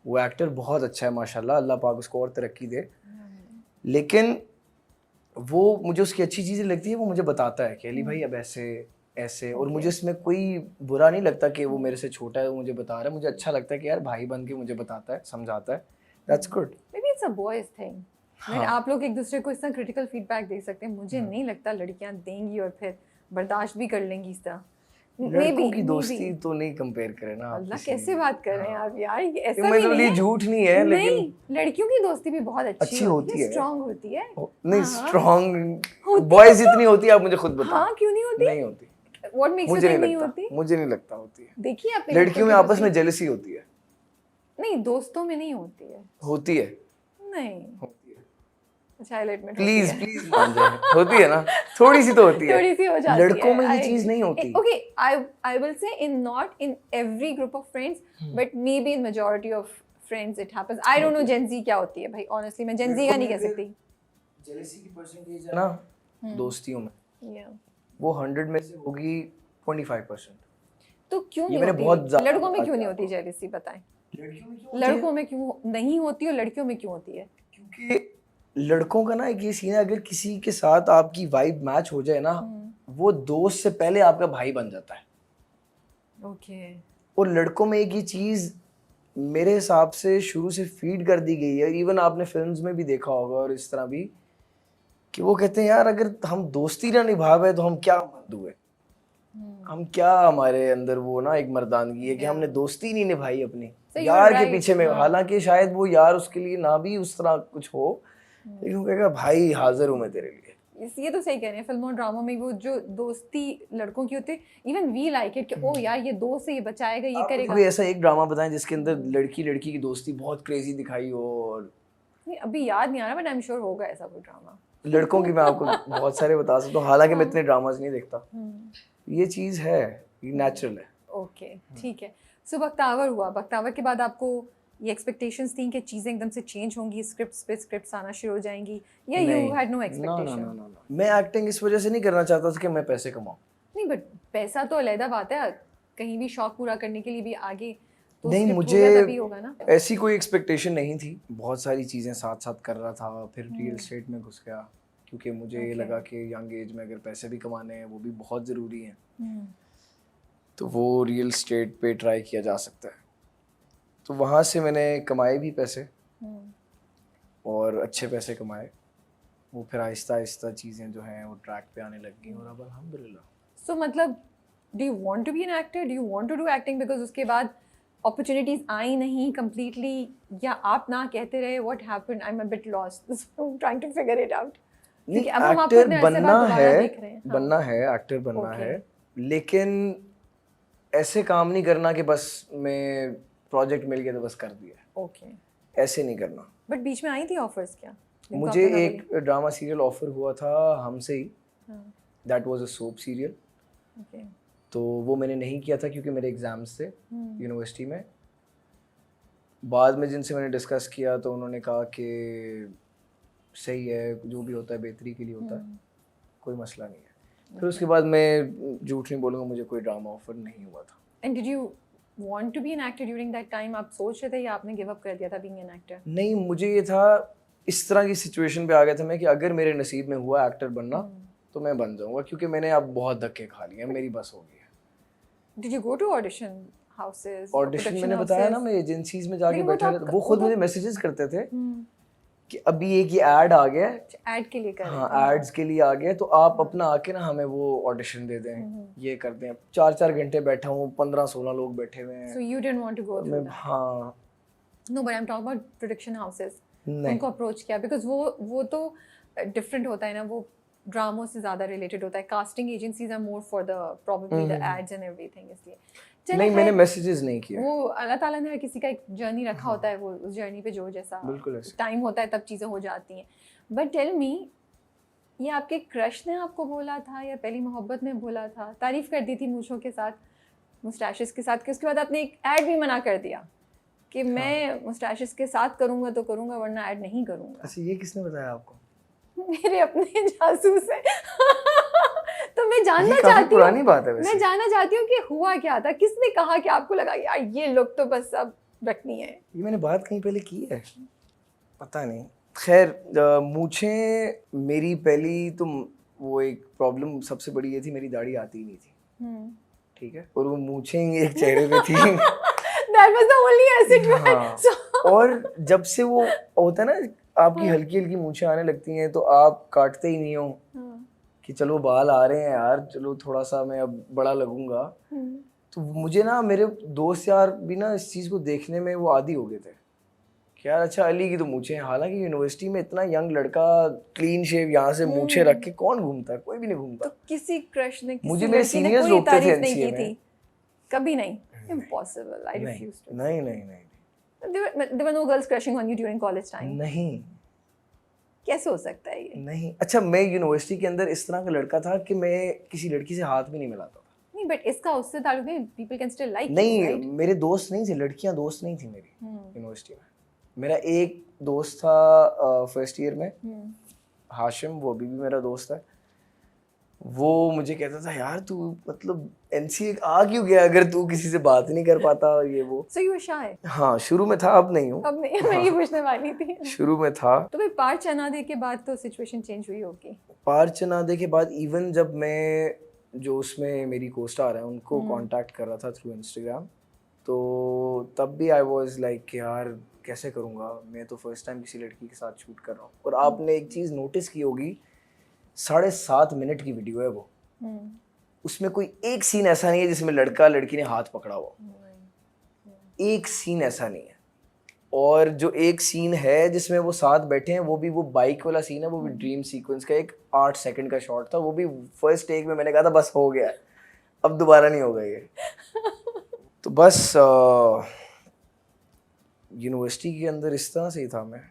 वो एक्टर बहुत अच्छा है माशाल्लाह, अल्लाह पाक उसको और तरक्की दे। लेकिन वो मुझे उसकी अच्छी चीजें लगती है, वो मुझे बताता है कि अली भाई अब ऐसे ऐसे, और मुझे इसमें कोई बुरा नहीं लगता कि वो मेरे से छोटा है, वो मुझे बता रहा है। मुझे अच्छा लगता है कि यार भाई बन के मुझे बताता है, समझाता है। That's good. May be it's a boys thing. हाँ। आप लोग एक दूसरे को इस तरह क्रिटिकल फीडबैक दे सकते हैं। मुझे नहीं लगता लड़कियां देंगी और फिर बर्दाश्त भी कर लेंगी इस तरह। लड़कों की दोस्ती तो नहीं कंपेयर करें ना आप अल्लाह, किसी कैसे बात कर रहे हैं आप यार? ये ऐसा ये भी मतलब नहीं ये है। झूठ नहीं है, लेकिन नहीं, लड़कियों की दोस्ती भी बहुत अच्छी होती है, स्ट्रांग होती है। नहीं स्ट्रांग बॉयज जितनी होती है, आप मुझे खुद बताओ। हाँ, क्यों नहीं होती? नहीं होती। व्हाट मेक्स यू मुझे नहीं थिंक नहीं लगता, होती? मुझे नहीं लगता होती है। देखिए अपने लड़कियों में आपस में जेलसी होती है। नहीं, दोस्तों में नहीं होती है। होती है। नहीं होती है। अच्छा, आई एडमिट, प्लीज मान जाए, होती है ना, थोड़ी सी तो होती है। थोड़ी सी हो जाती है। लड़कों में ये चीज नहीं होती। Okay, I will say in not in every group of friends, but may be in majority of friends it happens. I don't know Gen Z क्या होती है भाई, ऑनेस्टली मैं जेंजी का नहीं कह सकती। जेलसी की परसेंटेज है ना दोस्तियों में, वो 100 में से होगी 25%। तो क्यों ये नहीं मैंने होती? बहुत लड़कों में क्यों नहीं होती जेलसी, बताएं? लड़कों में क्यों नहीं होती और लड़कियों में क्यों होती है? क्योंकि लड़कों का ना एक ये सीन है, अगर किसी के साथ आपकी वाइब मैच हो जाए ना, वो दोस्त से पहले आपका भाई बन जाता है। ओके। और लड़कों में एक ये चीज मेरे हिसाब से शुरू से फीड कर दी गई है, इवन आपने फिल्म्स में भी देखा होगा और इस तरह भी, कि वो कहते हैं यार अगर हम दोस्ती ना निभा पाए तो हम क्या मर्द हुए, हम क्या, हमारे अंदर वो ना एक मर्दानगी है कि हमने दोस्ती नहीं निभाई अपनी यार के पीछे में। हालांकि शायद वो यार उसके लिए ना भी उस तरह कुछ हो, लेकिन वो कहेगा भाई हाजिर हूँ मैं तेरे लिए। ये तो सही कह रहे हैं। फिल्मों ड्रामों में वो जो दोस्ती लड़कों की होती है, इवन वी लाइक इट कि ओ यार ये दोस्त है, ये बचाएगा, ये करेगा। कोई ऐसा एक ड्रामा बताएं जिसके अंदर लड़की लड़की की दोस्ती बहुत क्रेजी दिखाई हो। और नहीं, अभी याद नहीं आ रहा, बट आई एम श्योर होगा ऐसा कोई ड्रामा। लड़कों की मैं आपको बहुत सारे बता सकता हूँ, हालांकि मैं इतने ड्रामाज नहीं देखता। ये चीज़ है, ये नेचुरल है। ओके, ठीक है। सो बख्तावर हुआ, बख्तावर के बाद आपको ये एक्सपेक्टेशंस थी कि चीज़ें एकदम से चेंज होंगी, स्क्रिप्ट्स पे स्क्रिप्ट्स आना शुरू हो जाएंगी, या यू हैड नो एक्सपेक्टेशन? मैं एक्टिंग इस वजह से नहीं करना चाहता था कि मैं पैसे कमाऊं। नहीं, बट पैसा तो अलग बात है, कहीं भी शौक पूरा करने के लिए भी आगे तो नहीं, script मुझे होगा तभी होगा ना। ऐसी कोई एक्सपेक्टेशन नहीं थी। बहुत सारी चीज़ें साथ साथ कर रहा था, फिर रियल एस्टेट में घुस गया क्योंकि मुझे ये लगा कि यंग एज में अगर पैसे भी कमाने हैं वो भी बहुत ज़रूरी हैं, तो वो रियल एस्टेट पे ट्राई किया जा सकता है। तो वहाँ से मैंने कमाए भी पैसे और अच्छे पैसे कमाए। वो फिर आहिस्ता आहिस्ता चीज़ें जो हैं वो ट्रैक पे आने लग गई और अब अल्हम्दुलिल्लाह। सो मतलब do you want to be an actor, do you want to do acting, because उसके बाद अपॉर्चुनिटीज आई नहीं कंप्लीटली, या आप ना कहते रहे? What happened? I am a bit lost, I am trying to figure it out. नहीं, एक्टर बनना है, बनना है, एक्टर बनना है, लेकिन ऐसे काम नहीं करना कि बस मैं प्रोजेक्ट मिल गया तो बस कर दिया। ओके, ऐसे नहीं करना। बट बीच में आई थी ऑफर्स क्या? मुझे एक ड्रामा सीरियल ऑफर हुआ था हमसे ही, that was a soap serial. Okay, तो वो मैंने नहीं किया था क्योंकि मेरे एग्जाम्स थे यूनिवर्सिटी में। बाद में जिनसे मैंने डिस्कस किया तो उन्होंने कहा कि सही है, जो भी होता है बेहतरी के लिए होता है, कोई मसला नहीं है। फिर उसके बाद मैं झूठ नहीं बोलूँगा, मुझे कोई ड्रामा ऑफर नहीं हुआ था। And did you want to be an actor during that time? आप सोच रहे थे या आपने गिव अप कर दिया था बीइंग एन एक्टर? नहीं, मुझे ये था, इस तरह की सिचुएशन पे आ गया था मैं कि अगर मेरे नसीब में हुआ एक्टर बनना तो मैं बन जाऊंगा, क्योंकि मैंने अब बहुत धक्के खा लिए, मेरी बस हो गई है। Did you go to audition houses? Audition मैंने बताया ना, मैं एजेंसीज में जाके बैठा रहता, वो खुद मुझे मैसेजेस करते थे कि अभी एक ये ऐड आ गया है, ऐड के लिए कर रहे हाँ थे। एड्स के लिए आ गया है, तो आप अपना आके ना हमें वो ऑडिशन दे दें, ये कर दें। 4-4 घंटे बैठा हूँ, 15-16 लोग बैठे हुए हैं। So you didn't want to go through मैं that. हाँ No, but I'm talking about production houses. नहीं उनको अप्रोच किया बिकॉज वो तो डिफरेंट होता है ना, वो ड्रामों से ज़्यादा रिलेटेड होता है. Casting agencies are more for the probably the ads and everything. इसलिए चलो नहीं, मैंने खैर, मैसेजेस नहीं किए। वो अल्लाह ताला ने हर किसी का एक जर्नी रखा होता है, वो उस जर्नी पे जो जैसा बिल्कुल ऐसे। टाइम होता है तब चीज़ें हो जाती हैं. बट टेल मी, ये आपके क्रश ने आपको बोला था या पहली मोहब्बत ने बोला था? तारीफ कर दी थी मूंछों के साथ, मुस्टैशेस के साथ, कि उसके बाद आपने एक ऐड भी मना कर दिया कि मैं मुस्टैशेस के साथ करूंगा तो करूंगा वरना ऐड नहीं करूंगा. अच्छा, ये किसने बताया आपको? मेरे अपने जासूस हैं. तो मैं जानना ये काफी चाहती पुरानी हूँ, बात है वैसे। मैं जानना चाहती हूँ कि हुआ क्या था, किसने कहा कि आपको लगा यार ये लुक तो बस अब रखनी है. ये मैंने बात कहीं पहले की है, पता नहीं। खैर मूछें मेरी पहली तो वो एक प्रॉब्लम सबसे बड़ी ये थी, मेरी दाढ़ी आती ही नहीं थी, ठीक है, और वो मूछें एक चेहरे पे थी। That was the only asset you had. हाँ, So- और जब से वो होता है ना आपकी हल्की हल्की मूछें आने लगती हैं तो आप काटते ही नहीं हो कि चलो बाल आ रहे हैं यार, चलो थोड़ा सा मैं अब बड़ा लगूंगा। तो मुझे ना मेरे दोस्त यार भी ना इस चीज़ को देखने में वो आदी हो गए थे कि यार अच्छा अली की तो मूछें हैं। हालांकि यूनिवर्सिटी में इतना यंग लड़का क्लीन शेव यहाँ से मूछें रख के कौन घूमता है? कोई भी नहीं घूमता। तो किसी क्रश ने, किसी मुझे मेरे लड़की ने seniors कोई रोकते थे तारीफ नहीं NCA की में। थी? कभी नहीं. Impossible. I नहीं refuse to. नहीं नहीं नहीं There were no girls crushing on you during college time. नहीं कैसे हो सकता है ये? नहीं। अच्छा, मैं यूनिवर्सिटी के अंदर इस तरह का लड़का था कि मैं किसी लड़की से हाथ भी नहीं मिलाता था। नहीं, बट इसका उससे ताल्लुक नहीं. People can still like you, नहीं, right? मेरे दोस्त नहीं थे, लड़कियां दोस्त नहीं थी मेरी यूनिवर्सिटी में। मेरा एक दोस्त था फर्स्ट ईयर में, हाशिम, वो अभी भी मेरा दोस्त है। वो मुझे कहता था यार तू मतलब एनसीए आ क्यों गया अगर तू किसी से बात नहीं कर पाता, ये वो। So you were shy. हाँ, शुरू में था, अब नहीं हूँ। अब नहीं, मैं ये पूछने वाली थी. शुरू में था। तो भाई पार चना दे के बाद तो सिचुएशन चेंज हुई होगी. पार चनादे के बाद इवन जब मैं जो उसमें मेरी को स्टार है उनको कांटेक्ट कर रहा था थ्रू इंस्टाग्राम, तो तब भी आई वाज लाइक कि यार कैसे करूँगा, मैं तो फर्स्ट टाइम किसी लड़की के साथ शूट कर रहा हूँ। और आपने एक चीज़ नोटिस की होगी, 7.5 मिनट की वीडियो है वो, उसमें कोई एक सीन ऐसा नहीं है जिसमें लड़का लड़की ने हाथ पकड़ा हुआ, एक सीन ऐसा नहीं है। और जो एक सीन है जिसमें वो साथ बैठे हैं, वो भी वो बाइक वाला सीन है, वो भी ड्रीम सीक्वेंस का एक 8 सेकंड का शॉट था, वो भी फर्स्ट टेक में मैंने कहा था बस हो गया, अब दोबारा नहीं होगा ये। तो बस यूनिवर्सिटी के अंदर इस तरह से ही था मैं,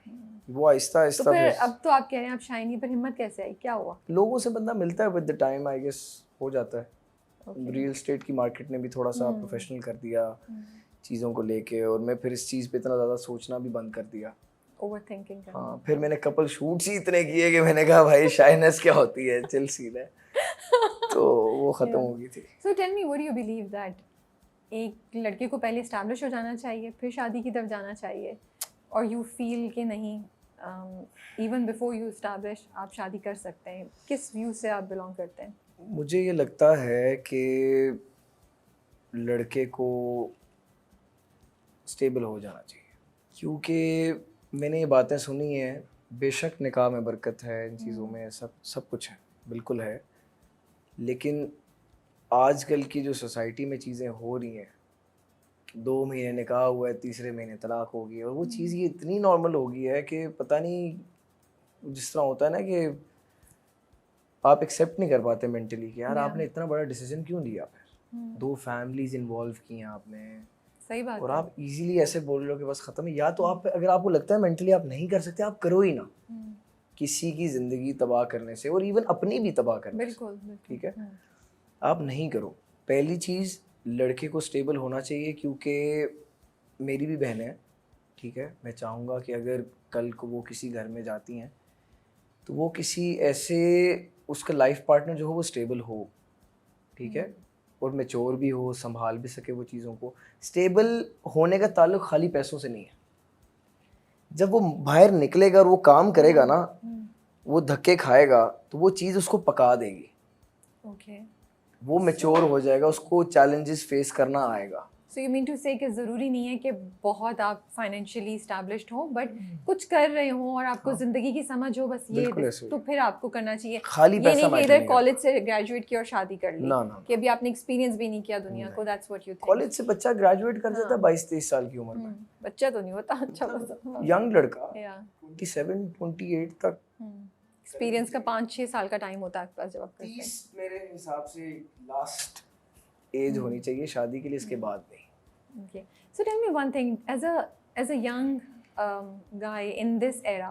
वो आहिस्ता तो आहिस्ता फिर फिर अब तो आप कह रहे हैं आप शाइनी, पर हिम्मत कैसे आई, क्या हुआ? लोगों से बंदा मिलता है, with the time I guess हो जाता है। रियल एस्टेट की मार्केट ने भी थोड़ा सा प्रोफेशनल कर दिया चीज़ों को लेके, और मैं फिर इस चीज़ पे इतना ज़्यादा सोचना भी बंद कर दिया। ओवरथिंकिंग करना. हाँ, फिर मैंने कपल शूट्स ही इतने किए कि मैंने कहा भाई शाइनेस क्या होती है, चिल सीन है, तो वो ख़त्म हो गई थी। So tell me, what do you believe that एक लड़के को पहले एस्टैब्लिश हो जाना चाहिए फिर शादी की तरफ जाना चाहिए, और यू फील कि नहीं इवन बिफोर यू एस्टैब्लिश आप शादी कर सकते हैं? किस व्यू से आप बिलोंग करते हैं? मुझे ये लगता है कि लड़के को स्टेबल हो जाना चाहिए, क्योंकि मैंने ये बातें सुनी हैं, बेशक निकाह में बरकत है, इन चीज़ों में सब कुछ है, बिल्कुल है, लेकिन आजकल की जो सोसाइटी में चीज़ें हो रही हैं, 2 महीने निकाह हुआ है, तीसरे महीने तलाक हो गई, और वो चीज़ ये इतनी नॉर्मल हो गई है कि पता नहीं, जिस तरह होता है ना कि आप एक्सेप्ट नहीं कर पाते मेंटली कि यार आपने इतना बड़ा डिसीजन क्यों लिया, फिर 2 फैमिलीज इन्वॉल्व की हैं आपने, सही बात और है. आप इजीली ऐसे बोल रहे हो कि बस ख़त्म है। या तो आप, अगर आपको लगता है मेंटली आप नहीं कर सकते, आप करो ही ना, किसी की ज़िंदगी तबाह करने से, और इवन अपनी भी तबाह करने से, बिल्कुल, ठीक है, आप नहीं करो। पहली चीज़, लड़के को स्टेबल होना चाहिए, क्योंकि मेरी भी बहन है, ठीक है, मैं चाहूँगा कि अगर कल को वो किसी घर में जाती हैं तो वो किसी ऐसे, उसका लाइफ पार्टनर जो हो वो स्टेबल हो, ठीक है, और मैच्योर भी हो, संभाल भी सके वो चीज़ों को। स्टेबल होने का ताल्लुक खाली पैसों से नहीं है, जब वो बाहर निकलेगा और वो काम करेगा ना, वो धक्के खाएगा तो वो चीज़ उसको पका देगी, ओके. वो मैच्योर हो जाएगा, उसको चैलेंजेस फेस करना आएगा। सो यू मीन टू से कि ज़रूरी नहीं है कि बहुत आप फाइनेंशियली इस्टेब्लिश्ड हो, बट कुछ कर रहे हो और आपको हाँ। ज़िंदगी की समझ हो, बस ये बिल्कुल ऐसे ही। तो फिर आपको करना चाहिए। खाली ये पैसा नहीं कि मैटर इधर नहीं कॉलेज करता। से ग्रेजुएट किया और शादी कर ली, ना ना कि अभी आपने एक्सपीरियंस भी नहीं किया दुनिया को, that's what you think. College से बच्चा ग्रेजुएट कर जाता है हाँ। 22-23 साल की उम्र में। बच्चा तो नहीं होता, अच्छा बच्चा। यंग लड़का या 27-28 तक। एक्सपीरियंस का 5-6 साल का टाइम होता है आपके पास जब आप करते हैं। 30 मेरे हिसाब से लास्ट एज होनी चाहिए शादी के लिए, इसके बाद नहीं। Okay. So tell me one thing, as a young guy in this era,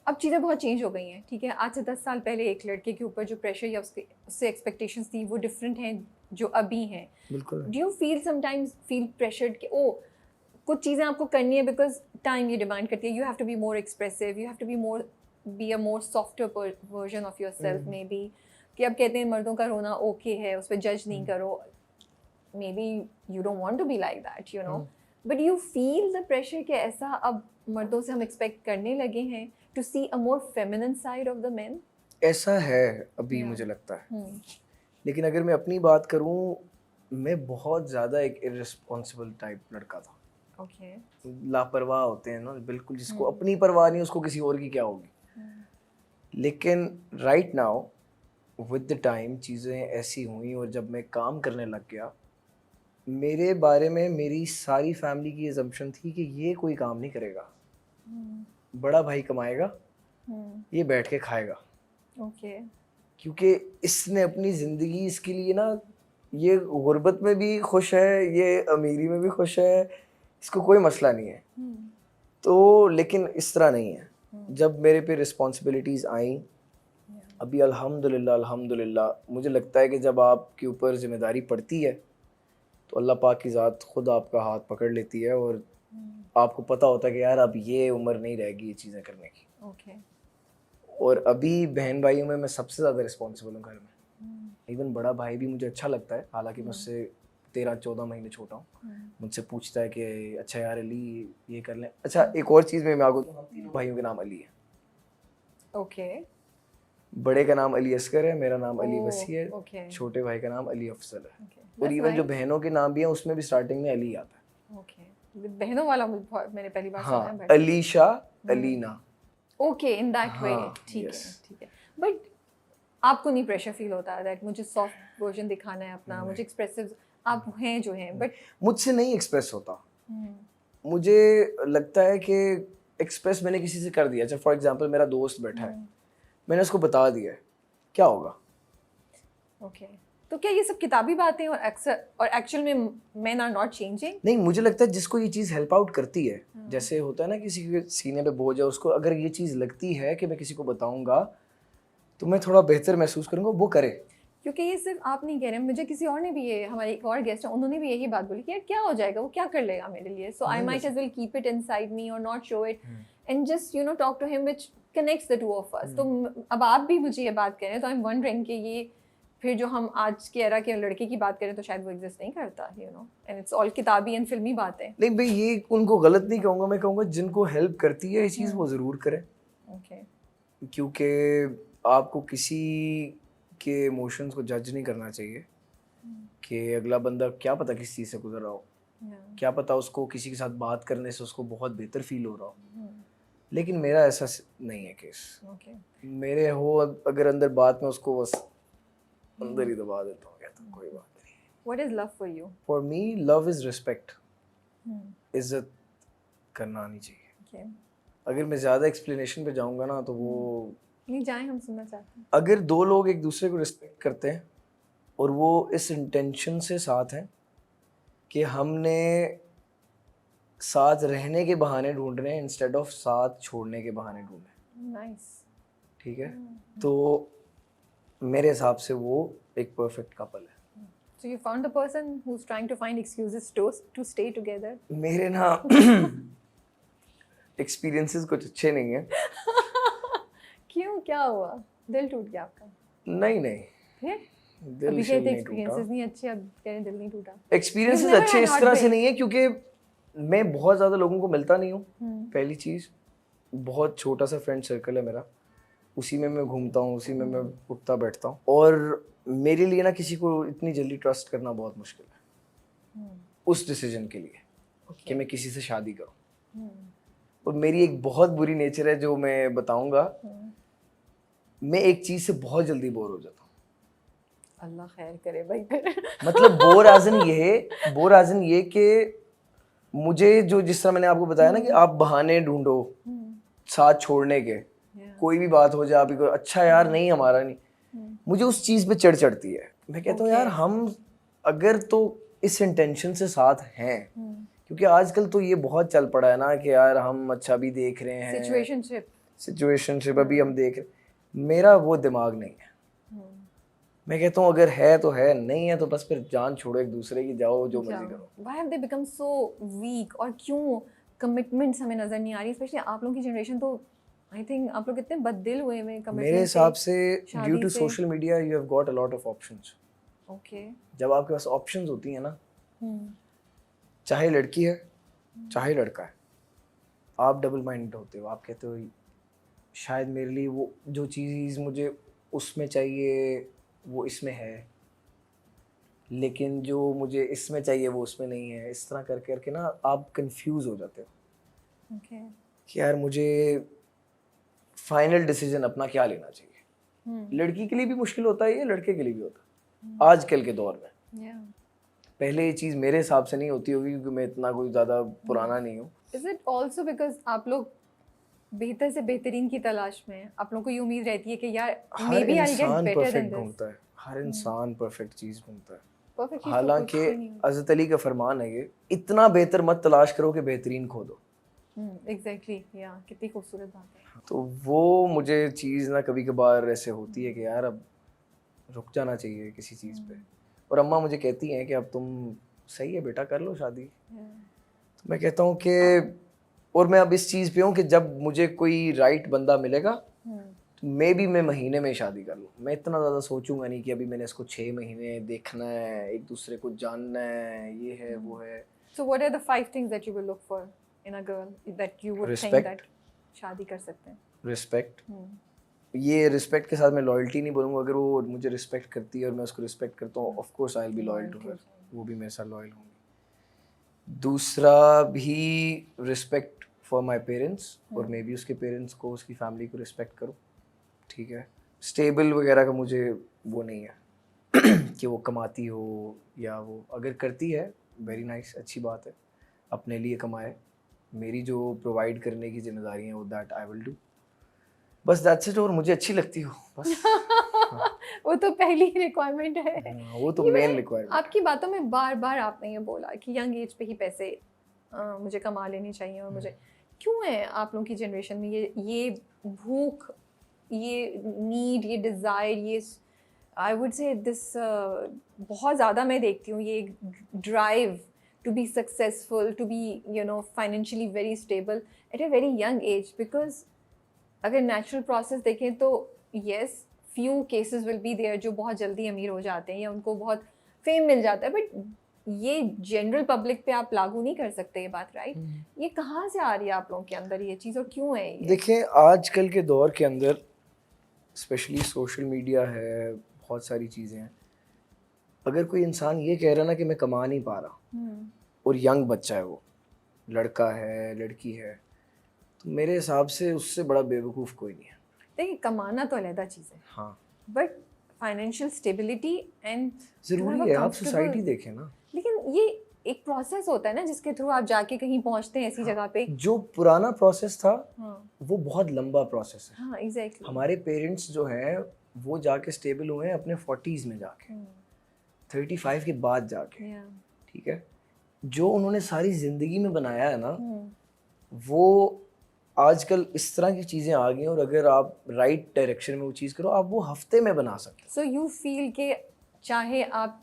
अब चीज़ें बहुत चेंज हो गई हैं, ठीक है। आज से 10 साल पहले एक लड़के के ऊपर जो प्रेशर या उससे एक्सपेक्टेशंस थी वो डिफरेंट हैं जो अभी हैं। बिल्कुल। Do you feel sometimes feel pressured कि ओ कुछ चीज़ें आपको करनी है बिकॉज टाइम ये डिमांड करती है, you have to be more expressive, you have to be more be a more softer version of your self maybe, कि अब कहते हैं मर्दों का रोना ओके है, उस पर जज नहीं करो, maybe you don't want to be like that, you know, but you feel the pressure कि ऐसा अब मर्दों से हम एक्सपेक्ट करने लगे हैं to see a more feminine side of the men? ऐसा है अभी Yeah. मुझे लगता है। लेकिन अगर मैं अपनी बात करूं, मैं बहुत ज़्यादा एक इररिस्पॉन्सिबल टाइप लड़का था। Okay. लापरवाह होते हैं ना बिल्कुल, जिसको अपनी परवाह नहीं उसको किसी और की क्या होगी। लेकिन right now with the time चीज़ें ऐसी हुई और जब मैं काम करने लग गया, मेरे बारे में मेरी सारी फैमिली की अजम्पशन थी कि ये कोई काम नहीं करेगा, बड़ा भाई कमाएगा, ये बैठ के खाएगा। Okay. क्योंकि इसने अपनी ज़िंदगी इसके लिए ना, ये गुर्बत में भी खुश है, ये अमीरी में भी खुश है, इसको कोई मसला नहीं है। तो लेकिन इस तरह नहीं है। जब मेरे पे रिस्पॉन्सिबिलिटीज़ आई, अभी अल्हम्दुलिल्लाह मुझे लगता है कि जब आपके ऊपर जिम्मेदारी पड़ती है तो अल्लाह पाक की ज़ात खुद आपका हाथ पकड़ लेती है और आपको पता होता है कि यार अब ये उम्र नहीं रहेगी ये चीज़ें करने की। Okay. और अभी बहन भाइयों में मैं सबसे ज़्यादा रिस्पॉन्सिबल हूँ घर में। इवन बड़ा भाई भी मुझे अच्छा लगता है, हालांकि मुझसे 13-14 महीने छोटा हूँ। मुझसे पूछता है कि अच्छा यार अली ये कर लें। अच्छा एक और चीज़ में मैं आपको, हम तीनों भाइयों के नाम अली है। Okay. बड़े का नाम अली असगर है, मेरा नाम अली Oh, वसी है, okay. छोटे भाई का नाम अली अफजल है। Okay. और That's इवन जो nice. बहनों के नाम भी हैं उसमें भी स्टार्टिंग में अली आता है। Okay. बहनों वाला मैंने पहली बार सुना है, हाँ, but Alisha, Alina. okay in that way, हाँ, ठीक है, yes. ठीक है। But आपको नहीं प्रेशर फील होता है दैट मुझे सॉफ्ट वर्जन दिखाना है अपना, मुझे एक्सप्रेसिव आप हैं जो हैं, बट मुझसे नहीं एक्सप्रेस होता। मुझे लगता है कि एक्सप्रेस मैंने किसी से कर दिया। अच्छा फॉर एग्जांपल मेरा दोस्त बैठा है, मैंने उसको बता दिया है, क्या होगा? ओके। तो क्या ये सब किताबी बातें और एक्चुअल में मेन आर नॉट चेंजिंग? नहीं, मुझे लगता है जिसको ये चीज़ हेल्प आउट करती है, जैसे होता है ना किसी के सीने पे बोझ है, उसको अगर ये चीज़ लगती है कि मैं किसी को बताऊंगा तो मैं थोड़ा बेहतर महसूस करूंगा, वो करे। क्योंकि ये सिर्फ आप नहीं कह रहे, मुझे किसी और ने भी, ये हमारे एक और गेस्ट है, उन्होंने भी यही बात बोली कि यार क्या हो जाएगा, वो क्या कर लेगा मेरे लिए, so I might as well keep it inside me और not show it and just you know talk to him which connects the two of us. तो अब आप भी मुझे ये बात कह रहे हैं, तो आई एम वंडरिंग कि ये फिर जो हम आज के एरा के लड़के की बात करें तो शायद वो एग्जिस्ट नहीं करता, you know, and it's all किताबी एंड फिल्मी बातें। नहीं भाई, ये उनको गलत नहीं कहूँगा, मैं कहूँगा जिनको हेल्प करती है ये चीज़ वो ज़रूर करें। ओके। क्योंकि आपको किसी के इमोशंस को जज नहीं करना चाहिए कि अगला बंदा क्या पता किस चीज़ से गुजर रहा हो, क्या पता उसको किसी के साथ बात करने से उसको बहुत बेहतर फील हो रहा हो, लेकिन मेरा ऐसा नहीं है केस। ओके। मेरे हो अगर अंदर बात में उसको बस अंदर ही दबा देता हूँ, कहता हूँ कोई बात नहीं। What is love for you? For me love is respect. इज्जत करना आनी चाहिए। ओके। अगर मैं ज़्यादा एक्सप्लेनेशन पे जाऊँगा ना तो वो नहीं जाएं, हम सुनना चाहते हैं। अगर दो लोग एक दूसरे को रिस्पेक्ट करते हैं और वो इस इंटेंशन से साथ हैं कि हमने साथ रहने के बहाने ढूंढ रहे हैं इंस्टेड ऑफ साथ छोड़ने के बहाने ढूंढ रहे हैं, नाइस। ठीक है, तो मेरे हिसाब से वो एक परफेक्ट कपल है। So you found the person who's trying to find excuses to stay together? मेरे ना एक्सपीरियंसेस कुछ अच्छे नहीं हैं। क्यों, क्या हुआ? दिल टूट गया आपका? नहीं नहीं, फिर दिल अभी शिल कहते नहीं एक्सपीरियंसेस टूटा। नहीं अच्छे, अब कह रहे दिल नहीं टूटा। एक्सपीरियंसेस You've never अच्छे had इस तरह से heartbreak? नहीं है क्योंकि मैं बहुत ज़्यादा लोगों को मिलता नहीं हूँ। पहली चीज़, बहुत छोटा सा फ्रेंड सर्कल है मेरा, उसी में मैं घूमता हूँ, उसी में मैं उठता बैठता हूँ, और मेरे लिए ना किसी को इतनी जल्दी ट्रस्ट करना बहुत मुश्किल है। उस डिसीजन के लिए Okay. कि मैं किसी से शादी करूं। हम्म, और मेरी एक बहुत बुरी नेचर है जो मैं बताऊंगा, हम्म, मैं एक चीज से बहुत जल्दी बोर हो जाता हूँ। अल्लाह खैर करे भाई फिर। मतलब बोर एज इन ये कि मुझे जो, जिस तरह मैंने आपको बताया ना कि आप बहाने ढूंढो हम्म, साथ छोड़ने के, yeah, कोई भी बात हो जाए आप ही को, अच्छा यार नहीं हमारा नहीं, हम्म, मुझे उस चीज पे चिढ़ चढ़ती है। मैं कहता हूँ Okay. यार हम अगर तो इस इंटेंशन से साथ हैं, हम्म, क्योंकि आजकल तो ये बहुत चल पड़ा है ना कि यार हम अच्छा भी देख रहे हैं, situationship. सिचुएशनशिप अभी हम देख रहे, मेरा वो दिमाग नहीं है। हम्म, मैं कहता हूँ अगर है तो है, नहीं है तो बस फिर जान छोड़ो एक दूसरे की, जाओ जो मर्जी करो। Why have they become so weak? और क्यों कमिटमेंट्स हमें नजर नहीं आ रही, स्पेशली आप लोगों की जनरेशन तो आई थिंक आप लोग कितने बददिल हुए हैं मेरे कमिटमेंट हिसाब से ड्यू शादी टू से। Social media you have got a lot of options. Okay. जब आपके पास ऑप्शंस होती हैं ना, हम्म, चाहे लड़की है चाहे लड़का है, आप डबल माइंडेड होते हो। आप कहते हो शायद मेरे लिए वो जो चीज़ मुझे उसमें चाहिए वो इसमें है, लेकिन जो मुझे इसमें चाहिए वो उसमें नहीं है। इस तरह कर करके ना आप कंफ्यूज हो जाते हो ओके। कि यार मुझे फाइनल डिसीजन अपना क्या लेना चाहिए। लड़की के लिए भी मुश्किल होता है ये, लड़के के लिए भी होता है आजकल के दौर में। Yeah. पहले ये चीज़ मेरे हिसाब से नहीं होती होगी क्योंकि मैं इतना कोई ज़्यादा पुराना नहीं हूँ। Is it also because आप लोग बेहतर से बेहतरीन की तलाश में हैं? आप लोगों को ये उम्मीद रहती है कि यार हर maybe I'll get इंसान better than परफेक्ट this. ढूंढता है, हर इंसान परफेक्ट चीज़ ढूंढता है। Perfect चीज़ तो हालांकि कुछ भी नहीं होती। हज़रत अली का फरमान है ये, इतना बेहतर मत तलाश करो कि बेहतरीन खो दो। Exactly. Yeah. कितनी खूबसूरत बात है। तो वो मुझे चीज़ ना कभी कभार ऐसे होती है कि यार अब रुक जाना चाहिए किसी चीज़ पे। और अम्मा मुझे कहती हैं कि अब तुम सही है बेटा, कर लो शादी। Yeah. तो मैं कहता हूँ कि, और मैं अब इस चीज़ पे हूँ कि जब मुझे कोई राइट बंदा मिलेगा तो मे बी मैं महीने में शादी कर लूँ। मैं इतना ज़्यादा सोचूंगा नहीं कि अभी मैंने इसको 6 महीने देखना है, एक दूसरे को जानना है, ये है वो है। So what are the 5 things that you will look for in a girl that you would think Respect. that शादी कर सकते हैं? रिस्पेक्ट, ये रिस्पेक्ट के साथ मैं लॉयल्टी नहीं बोलूँगा। अगर वो मुझे रिस्पेक्ट करती है और मैं उसको रिस्पेक्ट करता हूँ, of course I will be loyal to her, वो भी मेरे साथ लॉयल होंगी। दूसरा भी रिस्पेक्ट फॉर माय पेरेंट्स, और मे बी उसके पेरेंट्स को, उसकी फैमिली को रिस्पेक्ट करो, ठीक है। स्टेबल वगैरह का मुझे वो नहीं है कि वो कमाती हो या वो, अगर करती है वेरी नाइस, अच्छी बात है, अपने लिए कमाए। मेरी जो प्रोवाइड करने की जिम्मेदारी है वो दैट आई विल डू, बस दैट्स इट। और मुझे अच्छी लगती हो बस। वो तो पहली रिक्वायरमेंट है। वो तो ये मेन मैंने रिक्वायरमेंट। आपकी बातों में बार बार आपने ये बोला कि यंग एज पे ही पैसे मुझे कमा लेने चाहिए, और मुझे क्यों है आप लोगों की जनरेशन में ये भूख, ये नीड, ये डिज़ायर, ये आई वुड से दिस बहुत ज़्यादा मैं देखती हूँ, ये drive to be successful, to be you know financially very stable at a very young age. Because अगर नेचुरल प्रोसेस देखें तो yes few cases will be there जो बहुत जल्दी अमीर हो जाते हैं या उनको बहुत फेम मिल जाता है, बट ये जनरल पब्लिक पे आप लागू नहीं कर सकते ये बात, राइट? ये कहाँ से आ रही है आप लोगों के अंदर ये चीज़, और क्यों है ये? देखें आजकल के दौर के अंदर स्पेशली सोशल मीडिया है, बहुत सारी चीज़ें हैं। अगर कोई इंसान ये कह रहा है ना कि मैं कमा नहीं पा रहा, और यंग बच्चा है, वो लड़का है लड़की है, तो मेरे हिसाब से उससे बड़ा बेवकूफ़ कोई नहीं है। देखिए कमाना तो अलग चीज़ है, हाँ बट फाइनेंशियल स्टेबिलिटी एंड ज़रूरी है। आप सोसाइटी देखें ना, लेकिन ये एक प्रोसेस होता है ना जिसके थ्रू आप जाके कहीं पहुंचते हैं ऐसी जगह पे। जो पुराना प्रोसेस था हाँ वो बहुत लंबा प्रोसेस है। हाँ एग्जैक्टली। हमारे पेरेंट्स जो हैं वो जाके स्टेबल हुए हैं अपने 40s में जाके, 35 के बाद जाके, ठीक है। जो उन्होंने सारी ज़िंदगी में बनाया है ना, वो आजकल इस तरह की चीज़ें आ गई हैं, और अगर आप राइट डायरेक्शन में वो चीज़ करो, आप वो हफ्ते में बना सकते सो यू फील कि चाहे आप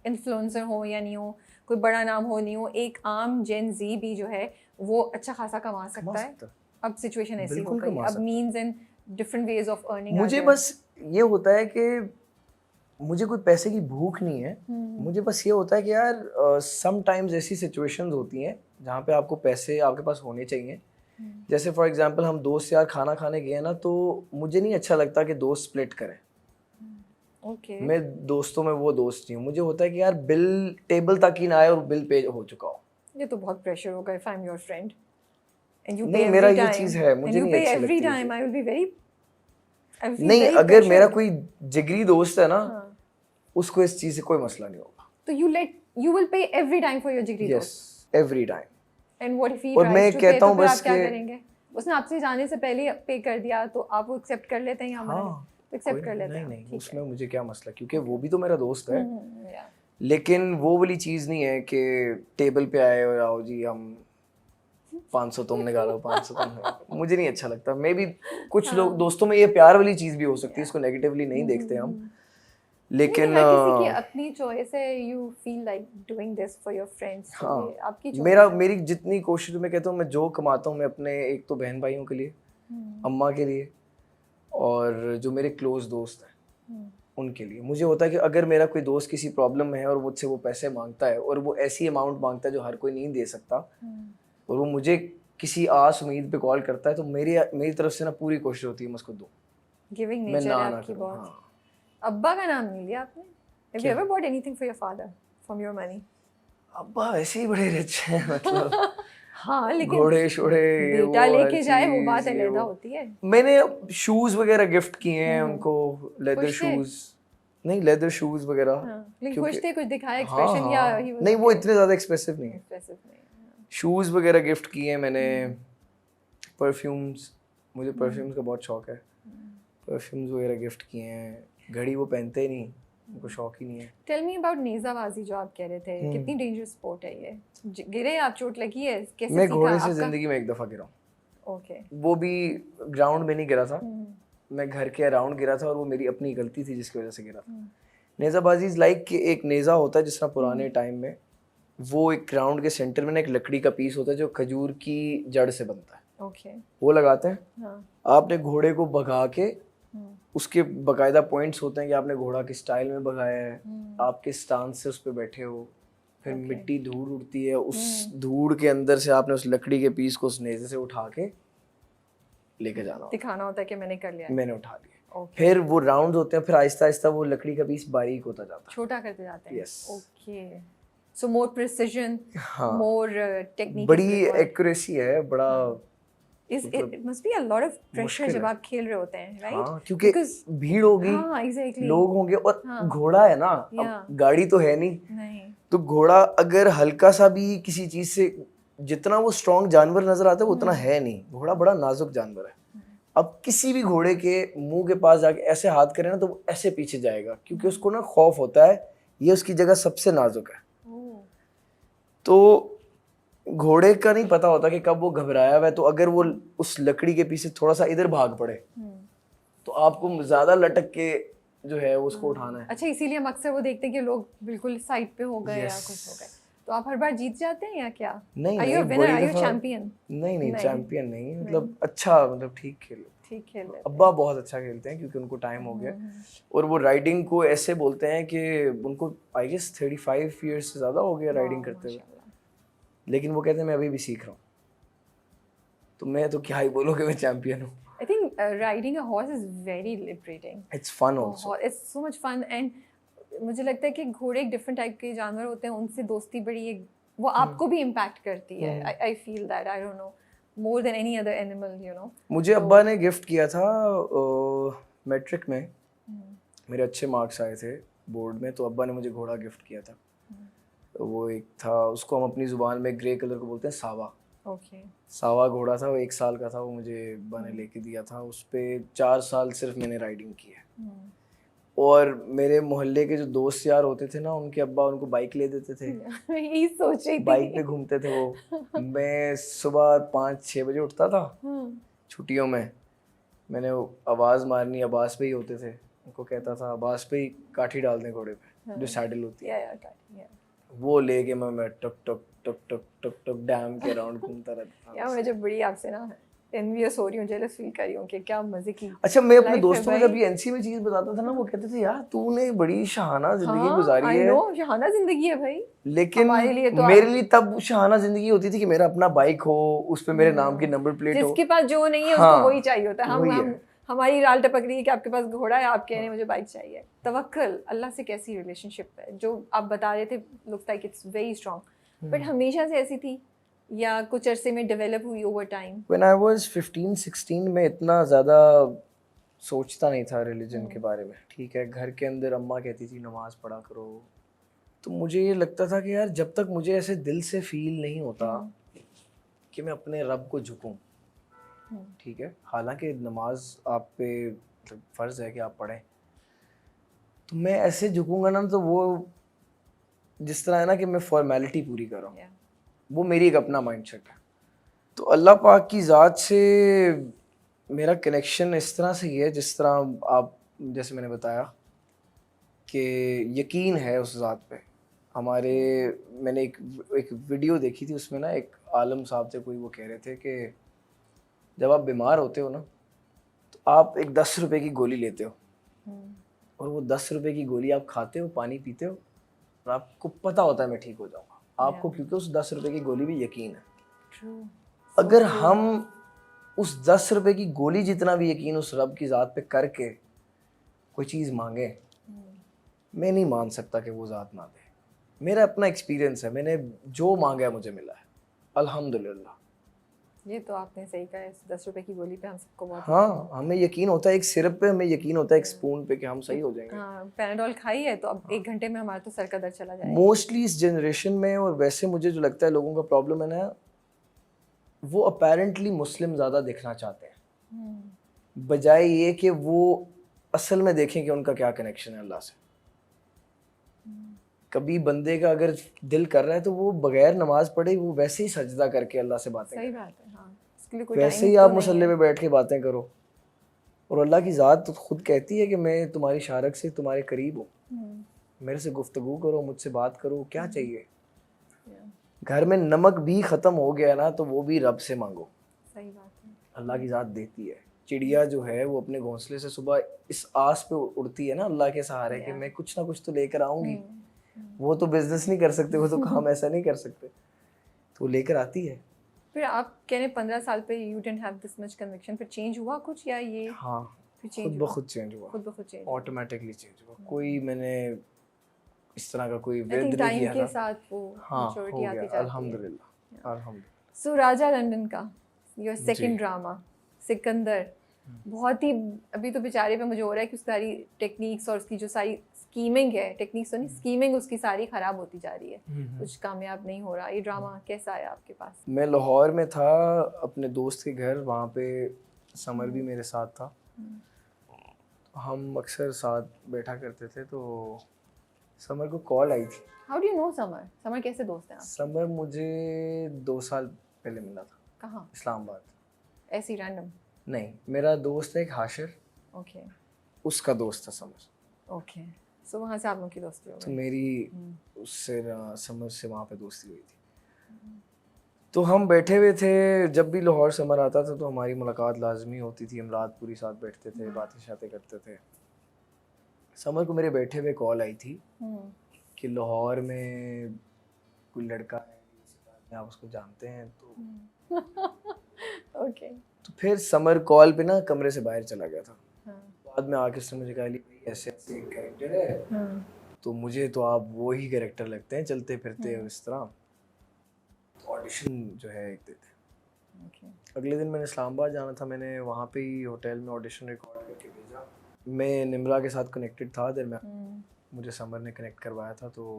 इन्फ्लुएंसर हो या नहीं हो, कोई बड़ा नाम हो नहीं हो, एक आम जेन जी भी जो है वो अच्छा खासा कमा सकता है। अब सिचुएशन ऐसी हो गई, अब means and different ways of earning. मुझे बस ये होता है कि मुझे कोई पैसे की भूख नहीं है। मुझे बस ये होता है कि यार समटाइम्स ऐसी सिचुएशंस होती हैं जहाँ पे आपको पैसे आपके पास होने चाहिए। जैसे फॉर एग्जांपल हम दोस्त यार खाना खाने गए ना, तो मुझे नहीं अच्छा लगता कि दोस्त स्प्लिट करें। ओके मैं दोस्तों में वो दोस्त नहीं हूँ। मुझे होता है कि यार बिल टेबल तक ही ना आए और बिल पे हो चुका हो। ये तो बहुत प्रेशर होगा if I am your friend and you पे नहीं, मेरा एवरी ये टाइम चीज़ है, एंड मुझे यू नहीं पे अच्छी एवरी लगती ये time cheese. I will be very I feel नहीं, वेरी अगर मेरा प्रेशर्ड। कोई जिगरी दोस्त है ना, हाँ, उसको इस चीज़ से कोई मसला नहीं होगा। तो you will pay every time for your जिगरी यस, दोस्त every time. And what if he और मैं ट्राइज टू पे कहता तो हूँ फिर बस आप क्या कि करेंगे? उसने आपसे जाने से पहले ही पे कर दिया तो आप वो एक्सेप्ट कर लेते हैं या मना हाँ, तो एक्सेप्ट कोई कर लेते नहीं हैं नहीं, ठीक उसमें मुझे क्या मसला, क्योंकि वो भी तो मेरा दोस्त है। है या लेकिन वो वाली चीज़ नहीं है कि टेबल पे आए और आओ जी हम 500 तुम निकालो, 500 तुम निकालो। मुझे नहीं अच्छा लगता। मे बी कुछ लोग दोस्तों में ये प्यार वाली चीज़ भी हो सकती है, इसको नेगेटिवली नहीं देखते हम। नहीं लेकिन हर किसी की अपनी चॉइस है you feel like doing this for your friends हाँ, आपकी choice है। मेरी जितनी कोशिश, मैं कहता हूँ मैं जो कमाता हूँ मैं अपने एक तो बहन भाइयों के लिए, अम्मा के लिए, और जो मेरे क्लोज दोस्त हैं उनके लिए। मुझे होता है कि अगर मेरा कोई दोस्त किसी प्रॉब्लम में है और मुझसे वो पैसे मांगता है और वो ऐसी अमाउंट मांगता है जो हर कोई नहीं दे सकता, और वो मुझे किसी आस उम्मीद पे कॉल करता है, तो मेरी तरफ से ना पूरी कोशिश होती है मैं उसको दूं। गिविंग मैं नेचर है ना आपकी करूं। बहुत। हाँ, अब्बा का नाम नहीं लिया आपने? Have you क्या? ever bought anything for your father from your money? अब्बा ऐसे ही बड़े रिच हैं मतलब हाँ लेकिन घोड़े शोड़े ये बेटा वो हर लेके जाए वो बात चीज ये अलग वो। होती है। मैंने शूज वगैरह गिफ्ट किए हैं उनको, लेदर खुश थे? शूज। नहीं, लेदर शूज वगैरह। हाँ, लेकिन क्योंकि खुश थे, कुछ दिखाया हाँ एक्सप्रेशन या हाँ, ही नहीं वो इतने ज़्यादा एक्सपेंसिव नहीं है। एक्सप्रेसिव नहीं? शूज़ वगैरह गिफ्ट किए हैं मैंने, परफ्यूम्स, मुझे परफ्यूम्स का बहुत शौक है, परफ्यूम्स वगैरह गिफ्ट किए हैं। घड़ी वो पहनते ही नहीं, उनको शौक ही नहीं है। टेल मी अबाउट नेज़ाबाजी जो आप कह रहे थे, कितनी डेंजरस स्पोर्ट है ये? गिरे आप, चोट लगी है, कैसे मैं सीखा घोड़े से आपका? ज़िंदगी में एक दफ़ा गिरा हूँ, ओके वो भी ग्राउंड में नहीं गिरा था, मैं घर के अराउंड गिरा था और वो मेरी अपनी गलती थी जिसकी वजह से गिरा था। नेज़ाबाजी इज़ लाइक कि एक नेज़ा होता है जिस तरह पुराने टाइम में, वो एक ग्राउंड के सेंटर में ना एक लकड़ी का पीस होता है जो खजूर की जड़ से बनता है, ओके वो लगाते हैं। हाँ आपने घोड़े को भगा के, उसके बकायदा पॉइंट्स होते हैं कि आपने घोड़ा किस स्टाइल में भगाया है, आप किस स्टांस से उस पर बैठे हो, फिर मिट्टी धूड़ उड़ती है, उस धूड़ के अंदर से आपने उस लकड़ी के पीस को उस नेज़े से उठा के लेके जाना होता दिखाना होता है कि मैंने कर लिया है। है। मैंने उठा लिया। ओके फिर वो राउंड होते हैं, फिर आहिस्ता आहिस्ता वो लकड़ी का पीस बारीक होता जाता है। छोटा करते जाते हैं। Yes. ओके सो मोर प्रिसिजन, हाँ, मोर टेक्निक, बड़ी एक्यूरेसी है, बड़ा it must be a lot of pressure मुश्किल जब है। आप खेल रहे होते हैं, राइट? हाँ, क्योंकि भीड़ होगी, हाँ एग्जैक्टली लोग होंगे, और हाँ। घोड़ा है ना, Yeah. अब गाड़ी तो है नहीं, नहीं तो घोड़ा अगर हल्का सा भी किसी चीज से, जितना वो स्ट्रॉन्ग जानवर नजर आता है वो उतना है नहीं। घोड़ा बड़ा नाजुक जानवर है। अब किसी भी घोड़े के मुंह के पास जाके ऐसे हाथ करे ना तो वो ऐसे पीछे जाएगा, क्योंकि उसको ना खौफ होता है, ये उसकी जगह सबसे नाजुक है। तो घोड़े का नहीं पता होता कि कब वो घबराया हुआ है, तो अगर वो उस लकड़ी के पीछे थोड़ा सा इधर भाग पड़े तो आपको ज्यादा लटक के जो है उसको उठाना है। अच्छा, इसीलिए हम अक्सर वो देखते हैं कि लोग बिल्कुल साइड पे हो गए या Yes. कुछ हो गए। तो आप हर बार जीत जाते हैं या क्या? नहीं Are you नहीं, a winner? बड़ी Are you a दफा champion? नहीं नहीं, नहीं। चैंपियन नहीं, मतलब अच्छा, मतलब ठीक खेले। ठीक खेल लेते हैं। अब्बा बहुत अच्छा खेलते हैं क्योंकि उनको टाइम हो गया, और वो राइडिंग को ऐसे बोलते हैं कि उनको आई गेस 35 ईयर्स से ज़्यादा हो गया राइडिंग करते हुए, लेकिन वो कहते हैं मैं अभी भी सीख रहा हूँ। तो मैं तो क्या ही बोलूँ कि मैं चैंपियन हूँ। I think riding a horse is very liberating. It's fun also. It's so much fun and मुझे लगता है कि घोड़े एक डिफरेंट टाइप के जानवर होते हैं, उनसे दोस्ती बड़ी एक वो आपको भी इम्पैक्ट करती है। I feel that, I don't know, more than any other animal, you know. मुझे अब्बा ने गिफ्ट किया था मैट्रिक में, मेरे अच्छे मार्क्स आए थे बोर्ड में, तो अब्बा ने मुझे घोड़ा गिफ्ट किया था। तो वो एक था, उसको हम अपनी ज़ुबान में ग्रे कलर को बोलते हैं, सावा। Okay. सावा घोड़ा था, वो 1 साल का था, वो मुझे अब्बा ने लेके दिया था। उस पे 4 साल सिर्फ मैंने राइडिंग की है। और मेरे मोहल्ले के जो दोस्त यार होते थे ना, उनके अब्बा उनको बाइक ले देते थे, यही सोच रही थी। बाइक पे घूमते थे वो। मैं सुबह 5-6 बजे उठता था छुट्टियों में, मैंने वो आवाज़ मारनी, अब्बास पे ही होते थे, उनको कहता था अब्बास पे ही काठी डाल दें घोड़े पे, जो सैडल होती है, Yeah. वो लेके मैं टक टक टक टक टक टक डैम के अराउंड घूमता रहता था। यार मैं जब बड़ी आपसे ना एनवियस हो रही हूँ, जेलस फील कर रही हूँ कि क्या मजे की। अच्छा, मैं अपने life दोस्तों है को जब भाई। ये एनसी में चीज बताता था ना, वो कहते थे यार तूने बड़ी शहाना जिंदगी हाँ, गुजारी I है। know, शहाना जिंदगी है भाई। लेकिन हमारे लिए तो मेरे लिए तब शहाना जिंदगी होती थी कि मेरा अपना बाइक हो, उस पे मेरे नाम की नंबर प्लेट हो। जिसके पास जो नहीं है हाँ, उसको वही चाहिए होता है। वही है। हमारी राल टपक रही है कि आपके पास घोड़ा है, आप कह रहे हैं मुझे बाइक चाहिए। तवक्कल, अल्लाह से कैसी रिलेशनशिप है जो आप बता रहे थे, looks like it's very strong, but हमेशा से ऐसी थी या कुछ अरसे में डेवलप हुई over time? When I was 15-16 में इतना ज़्यादा सोचता नहीं था रिलीजन के बारे में। ठीक है, घर के अंदर अम्मा कहती थी नमाज पढ़ा करो, तो मुझे ये लगता था कि यार जब तक मुझे ऐसे दिल से फील नहीं होता कि मैं अपने रब को झुकूं, ठीक है, हालांकि नमाज आप पे मतलब फ़र्ज़ है कि आप पढ़ें, तो मैं ऐसे झुकूंगा ना तो वो जिस तरह है ना कि मैं फॉर्मेलिटी पूरी कर रहा हूँ, वो मेरी एक अपना माइंडसेट है। तो अल्लाह पाक की ज़ात से मेरा कनेक्शन इस तरह से ही है जिस तरह आप जैसे मैंने बताया कि यकीन है उस ज़ात पे हमारे। मैंने एक वीडियो देखी थी, उसमें ना एक आलम साहब थे कोई, वो कह रहे थे कि जब आप बीमार होते हो ना तो आप एक 10 रुपए की गोली लेते हो और वो 10 रुपए की गोली आप खाते हो, पानी पीते हो और आपको पता होता है मैं ठीक हो जाऊंगा आपको, क्योंकि उस 10 रुपए की गोली भी यकीन है। अगर हम उस 10 रुपए की गोली जितना भी यकीन उस रब की ज़ात पे करके कोई चीज़ मांगे, मैं नहीं मान सकता कि वो ज़ात ना दे। मेरा अपना एक्सपीरियंस है, मैंने जो मांगा है मुझे मिला है, अल्हम्दुलिल्लाह। ये तो आपने सही कहा, इस 10 रुपए की गोली पे हम सबको बहुत हाँ, हमें यकीन होता है एक सिरप पे, हमें यकीन होता है एक स्पून पे कि हम सही हो जाएंगे। हाँ, पैराडोल खाई है तो अब 1 घंटे में हमारा तो सर का दर्द चला जाएगा। मोस्टली इस जनरेशन में, और वैसे मुझे जो लगता है लोगों का प्रॉब्लम है ना, वो अपेरेंटली मुस्लिम ज़्यादा दिखना चाहते हैं बजाय ये कि वो असल में देखें कि उनका क्या कनेक्शन है अल्लाह से। कभी बंदे का अगर दिल कर रहा है तो वो बगैर नमाज पढ़े वो वैसे ही सजदा करके अल्लाह से बातें सही करे, बात है। हाँ, इसके लिए कोई वैसे टाइम ही तो आप नहीं मुसल्ले है। पे बैठ के बातें करो। और अल्लाह की ज़ात तो खुद कहती है कि मैं तुम्हारी शारक से तुम्हारे करीब हूँ, मेरे से गुफ्तगू करो, मुझसे बात करो, क्या चाहिए। घर में नमक भी ख़त्म हो गया ना तो वो भी रब से मांगो, सही बात है। अल्लाह की ज़ात देती है। चिड़िया जो है वो अपने घोंसले से सुबह इस आस पे उड़ती है ना अल्लाह के सहारे कि मैं कुछ ना कुछ तो लेकर आऊंगी। वो तो बिजनेस नहीं कर सकते, वो तो काम ऐसा नहीं कर सकते, तो वो लेकर आती है। फिर आप कह रहे 15 साल पे you didn't have this much conviction, फिर चेंज हुआ कुछ या ये हाँ, फिर खुद चेंज ब हुआ? खुद चेंज हुआ, खुद ब खुद चेंज ऑटोमेटिकली चेंज हुआ। कोई मैंने इस तरह का कोई आई वेद थिंक नहीं टाइम किया के था। साथ वो हाँ, मैच्योरिटी हो आती गया, जाती है। अल्हम्दुलिल्लाह अल्हम्दुलिल्लाह। सो राजा लंदन का योर जी। सेकंड ड्रामा सिकंदर, बहुत ही अभी तो बेचारे पे मुझे हो रहा है कि उसकी सारी टेक्निक्स और उसकी जो सारी स्कीमिंग है, टेक्निक्स तो नहीं, स्कीमिंग उसकी सारी खराब होती जा रही है, कुछ कामयाब नहीं हो रहा। ये ड्रामा कैसा आया आपके पास? मैं लाहौर में था अपने दोस्त के घर, वहाँ पे समर भी मेरे साथ था। हम अक्सर साथ बैठा करते थे, तो समर को कॉल आई थी। How do you know summer? Summer कैसे दोस्त हैं आप? समर मुझे 2 साल पहले मिला था कहाँ? इस्लामाबाद। ऐसी रैंडम? नहीं, मेरा दोस्त है एक हाशिर, ओके उसका दोस्त था समर। ओके, सो वहाँ से आप लोगों की दोस्ती हो तो गई। मेरी उससे समर से वहाँ पे दोस्ती हुई थी। तो हम बैठे हुए थे, जब भी लाहौर समर आता था तो हमारी मुलाकात लाजमी होती थी, हम रात पूरी साथ बैठते थे, बातें शातें करते थे। समर को मेरे बैठे हुए कॉल आई थी कि लाहौर में कोई लड़का है, आप उसको जानते हैं? तो ओके तो फिर समर कॉल पे ना कमरे से बाहर चला गया था। हाँ बाद में आके उसने मुझे कहा अली भाई ऐसे ऐसे एक कैरेक्टर है, तो मुझे तो आप वो ही कैरेक्टर लगते हैं, चलते फिरते इस तरह, तो ऑडिशन जो है एक देते। ओके अगले दिन मैंने इस्लामाबाद जाना था, मैंने वहाँ पे ही होटल में ऑडिशन रिकॉर्ड करके भेजा। मैं निम्रा के साथ कनेक्टेड था दरमियान, मुझे समर ने कनेक्ट करवाया था, तो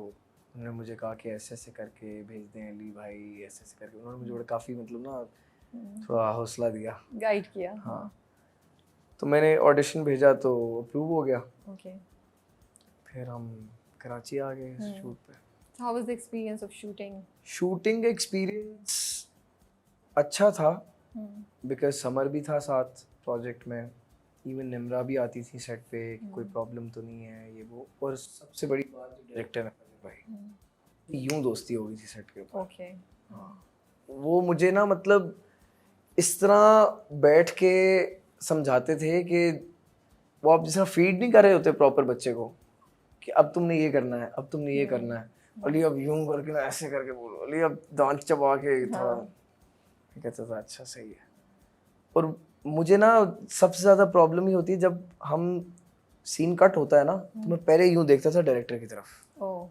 उन्होंने मुझे कहा कि ऐसे ऐसे करके भेज दें अली भाई, ऐसे ऐसे करके उन्होंने मुझे बड़ा काफ़ी मतलब ना थोड़ा हौसला दिया, गाइड किया। हाँ। तो मैंने ऑडिशन भेजा तो अप्रूव हो गया। ओके, फिर हम कराची आ गए शूट पे। How was the experience of shooting? Shooting experience अच्छा था बिकॉज समर भी था साथ प्रोजेक्ट में, इवन निम्रा भी आती थी सेट पे, कोई प्रॉब्लम तो नहीं है ये वो। और सबसे बड़ी बात जो डायरेक्टर है भाई, यूं दोस्ती हो गई थी सेट के ऊपर। ओके हाँ, वो मुझे ना मतलब इस तरह बैठ के समझाते थे कि वो आप जिस तरह फीड नहीं कर रहे होते प्रॉपर बच्चे को कि अब तुमने ये करना है, अब तुमने ये करना है, अली अब यूं करके ना ऐसे करके बोलो, अली अब दांत चबा के थोड़ा, कहता था अच्छा सही है। और मुझे ना सबसे ज्यादा प्रॉब्लम ही होती है जब हम सीन कट होता है ना, तो मैं पहले यूं देखता था डायरेक्टर की तरफ ओह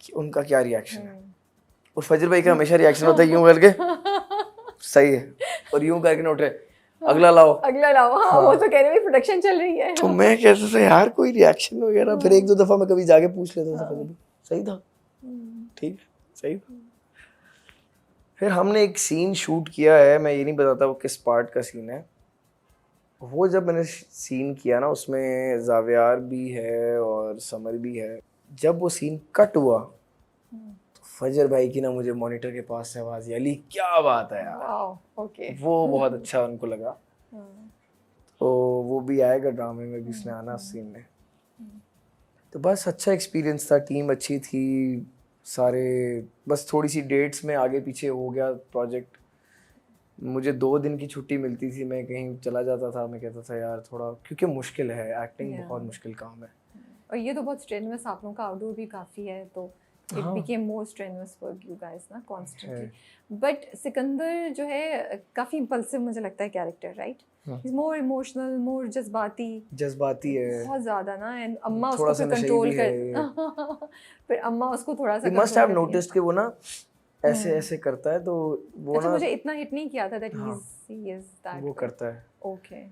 कि उनका क्या रिएक्शन है। और फजर भाई का हमेशा रिएक्शन होता है यूं करके सही है, और यूं करके ना उठे अगला लाओ। अगला लाओ। हाँ, वो तो कह रहे हैं प्रोडक्शन चल रही है। तो मैं कहता था यार कोई रिएक्शन वगैरह, फिर एक दो दफा मैं कभी जाके पूछ लेता था फजर भाई सही था, ठीक है सही था। फिर हमने एक सीन शूट किया है, मैं ये नहीं बताता वो किस पार्ट का सीन है। वो जब मैंने सीन किया ना, उसमें जावियार भी है और समर भी है। जब वो सीन कट हुआ तो फजर भाई की ना मुझे मॉनिटर के पास से आवाज आई, अली क्या बात है यार। Wow, okay. वो बहुत अच्छा उनको लगा। तो वो भी आएगा ड्रामे में भी, उसने आना सीन में। तो बस अच्छा एक्सपीरियंस था, टीम अच्छी थी सारे। बस थोड़ी सी डेट्स में आगे पीछे हो गया प्रोजेक्ट। मुझे 2 दिन की छुट्टी मिलती थी, मैं कहीं चला जाता था। मैं कहता था यार थोड़ा, क्योंकि मुश्किल है एक्टिंग, बहुत मुश्किल काम है। और ये तो बहुत स्ट्रेनस, आप लोगों का आउटडोर भी काफ़ी है, तो it became more strenuous for you guys ना कॉन्स्टेंटली। बट सिकंदर जो है काफ़ी इम्पल्सिव मुझे लगता है character, right? Is more emotional, more जज्बाती है बहुत ज़्यादा ना। एंड अम्मा थोड़ा उसको सा फिर नशेबी कंट्रोल है। कर फिर अम्मा उसको थोड़ा सा यू मस्ट कंट्रोल हैव करती है। नोटिस्ड कि वो ना ऐसे ऐसे करता है, तो वो अच्छा, ना मुझे इतना हिट नहीं किया था दैट हाँ, ही इज दैट वो करता है। ओके।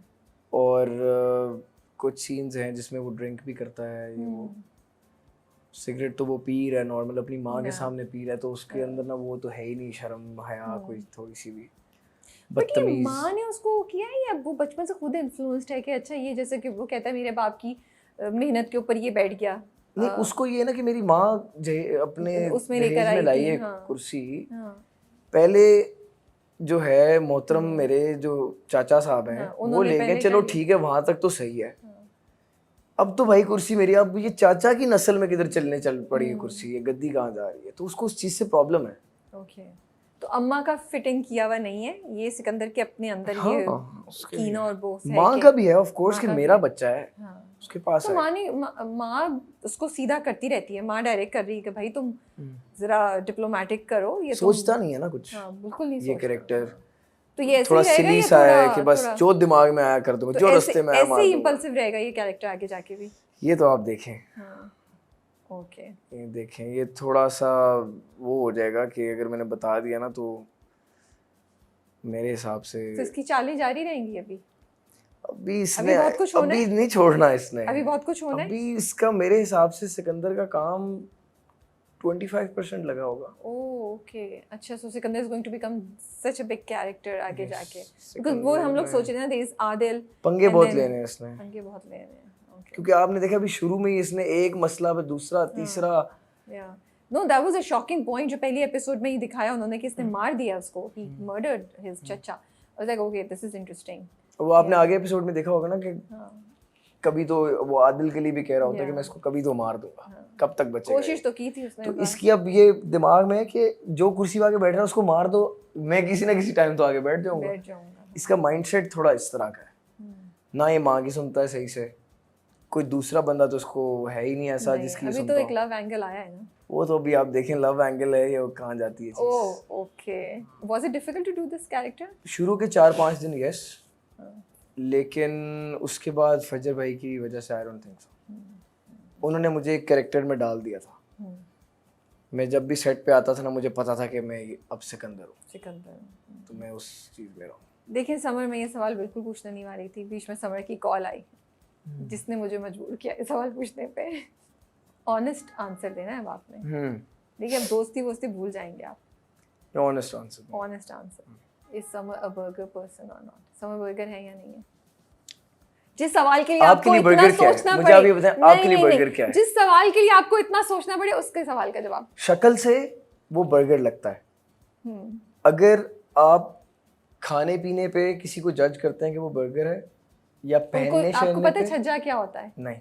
और कुछ सीन्स हैं जिसमें वो ड्रिंक भी करता है। ये वो सिगरेट तो वो पी रहा है नॉर्मल, अपनी माँ के सामने पी रहा है, तो उसके अंदर ना वो तो है ही नहीं शर्म हया कोई थोड़ी सी भी। बट ये बदतमीज। माँ ने उसको किया है या वो बचपन से खुद इन्फ्लुएंस्ड है कि अच्छा ये, जैसे कि वो कहता है मेरे बाप की मेहनत के ऊपर ये बैठ गया। नहीं, उसको ये ना कि मेरी माँ अपने उसमें लेकर दहेज में आई लाई थी। है हाँ कुर्सी। हाँ पहले जो है मोहतरम मेरे जो चाचा साहब हैं हाँ, वो उन्होंने ले गए, पहले चलो कर ठीक है वहां तक तो सही है। अब तो भाई कुर्सी मेरी, अब ये चाचा की नस्ल में किधर चल पड़ी है कुर्सी, ये गद्दी कहाँ जा रही है, तो उसको उस चीज से प्रॉब्लम है। ओके। तो अम्मा का फिटिंग किया हुआ नहीं है, ये सिकंदर के अपने अंदर ये उसके कीना और बोस है माँ कि का भी है ऑफ कोर्स माँ कि का भी मेरा है। बच्चा है, हाँ। उसके पास तो है। माँ उसको सीधा करती रहती है, माँ डायरेक्ट कर रही है कि भाई तुम जरा डिप्लोमेटिक करो, ये सोचता नहीं है ना कुछ। हाँ बिल्कुल नहीं ये सोचता। कैरेक्टर तो ये ऐसे थोड़ा ही रहेगा सिली ये सा है थोड़ा कि बस थोड़ा जो दिमाग में आया कर दूंगा, तो जो ऐसे रास्ते में आया ऐसे मार ही दूंगा। इम्पल्सिव रहेगा ये कैरेक्टर आगे जाके भी? ये तो आप देखें। हाँ ओके। ये देखें, ये थोड़ा सा वो हो जाएगा कि अगर मैंने बता दिया ना, तो मेरे हिसाब से तो इसकी चालें जारी रहेंगी अभी? अभी इसने बहुत कुछ होना अभी है? नहीं छोड़ना इसने। अभी बहुत कुछ होना है? अभी इसका मेरे हिसाब से सिकंदर का काम 25% लगा होगा। ओके अच्छा, so Sikandar is going to become such a big character आगे जाके, बिकॉज़ सिकंदर वो हम लोग में सोच रहे हैं देयर इज आदिल, पंगे and बहुत then लेने हैं इसने, पंगे बहुत लेने हैं। ओके क्योंकि आपने देखा अभी शुरू में ही इसने एक मसला पे दूसरा तीसरा। Yeah no, that was a shocking point जो पहले एपिसोड में ही दिखाया उन्होंने कि इसने मार दिया उसको, ही मर्डर्ड हिज चचा। I was like okay this is interesting. वो आपने आगे एपिसोड में देखा होगा ना कि हाँ कभी तो वो आदिल के लिए भी कह रहा होता है कि मैं इसको कभी तो मार दूंगा, कब तक बचेगा कोशिश ये? तो की थी उसने। तो इसकी अब ये दिमाग में है कि जो कुर्सी पे आके बैठ रहा है उसको मार दो, मैं किसी ना किसी टाइम तो आगे बैठ जाऊंगा। बैठ जाऊंगा। इसका माइंडसेट थोड़ा इस तरह का है ना, ये माँ की सुनता है सही से, कोई दूसरा बंदा तो उसको है ही नहीं ऐसा जिसकी ये अभी सुनता तो हो। एक लव एंगल आया है ना, वो तो अभी आप देखें लव एंगल है ये, कहाँ जाती है चीज। Oh okay. Was it difficult to do this character? शुरू के 4-5 दिन यस, लेकिन उसके बाद फजर भाई की वजह से आई डोंट थिंक सो, उन्होंने मुझे एक कैरेक्टर में डाल दिया था। मैं जब भी सेट पे आता था ना, मुझे पता था कि मैं अब सिकंदर हूँ, तो मैं उस चीज में रहूँ। देखिए समर, मैं ये सवाल बिल्कुल पूछने नहीं वाली थी, बीच में समर की कॉल आई जिसने मुझे मजबूर किया ये सवाल पूछने पे। ऑनेस्ट आंसर देना है अब आपने। देखिए अब दोस्ती वोस्ती भूल जाएंगे आप। Honest answer. Honest answer, is summer a burger person और नॉट? समर बर्गर है या नहीं है? जिस सवाल के लिए आपको इतना सोचना पड़े, मुझे आप ये बताएं, आपके लिए बर्गर क्या है? जिस सवाल के लिए आपको इतना सोचना पड़े उसके सवाल का जवाब। शक्ल से वो बर्गर लगता है। अगर आप खाने पीने पे किसी को जज करते हैं कि वो बर्गर है, या पहनने आपको पता है छज्जा क्या होता है? नहीं।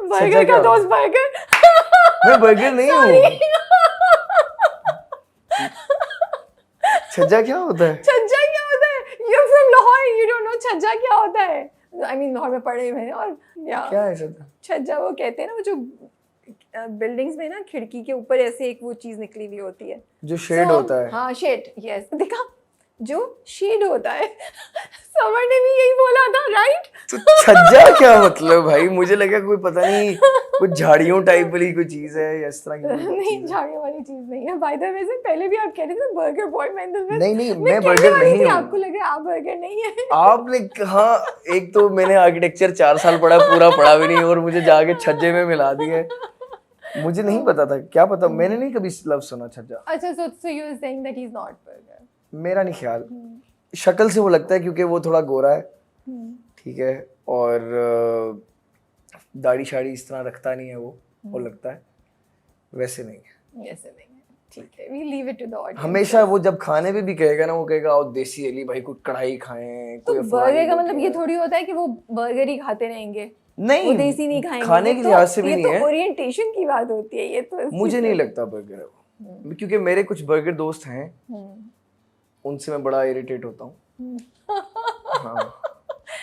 बर्गर का दोस्त बर्गर। मैं बर्गर नहीं हूँ। छज्जा क्या होता है? छज्जा क्या होता है? You're from Lahore, you don't know छज्जा क्या होता है? I mean लाहौर में पढ़े हुए हैं। और क्या है छज्जा? छज्जा वो कहते हैं ना, वो जो बिल्डिंग्स में ना खिड़की के ऊपर ऐसे एक वो चीज निकली हुई होती है जो शेड होता है। हाँ शेड, यस। देखा जो शेड होता है। समर ने भी यही बोला था, राइट? तो छज्जा क्या मतलब भाई? मुझे लगा कोई पता नहीं कुछ झाड़ियों टाइप वाली कोई चीज है या इस तरह की कोई नहीं, चीज़ है। झाड़ियों वाली चीज नहीं है। बाय द वे से पहले भी आप कह रहे थे बर्गर बॉय, नहीं मैं बर्गर नहीं हूँ। आपको लगा आप बर्गर नहीं है। आपने कहा, एक तो मैंने आर्किटेक्चर 4 साल पढ़ा, पूरा पढ़ा भी नहीं और मुझे जाके छज्जे में मिला दिए। मुझे नहीं पता था, क्या पता, मैंने नहीं कभी लफ्ज सुना छज्जा। अच्छा, so you are saying that he's not burger? मेरा नहीं ख्याल, शक्ल से वो लगता है क्योंकि वो थोड़ा गोरा है, ठीक है, और दाढ़ी शाड़ी इस तरह रखता नहीं है वो लगता है, वैसे नहीं है। ऐसे नहीं है, ठीक है, we leave it to the audience. हमेशा वो जब खाने पे भी कहेगा ना, वो कहेगा आओ देसी अली भाई कोई कढ़ाई खाएं, तो कोई बर्गर का मतलब ये थोड़ी होता है कि वो बर्गर ही खाते रहेंगे, नहीं, वो देसी नहीं खाएंगे। खाने के लिहाज से भी नहीं है, ये तो ओरिएंटेशन की बात होती है। ये तो मुझे नहीं लगता बर्गर है वो, क्योंकि मेरे कुछ बर्गर दोस्त हैं, उनसे मैं बड़ा इरिटेट होता हूँ। हाँ,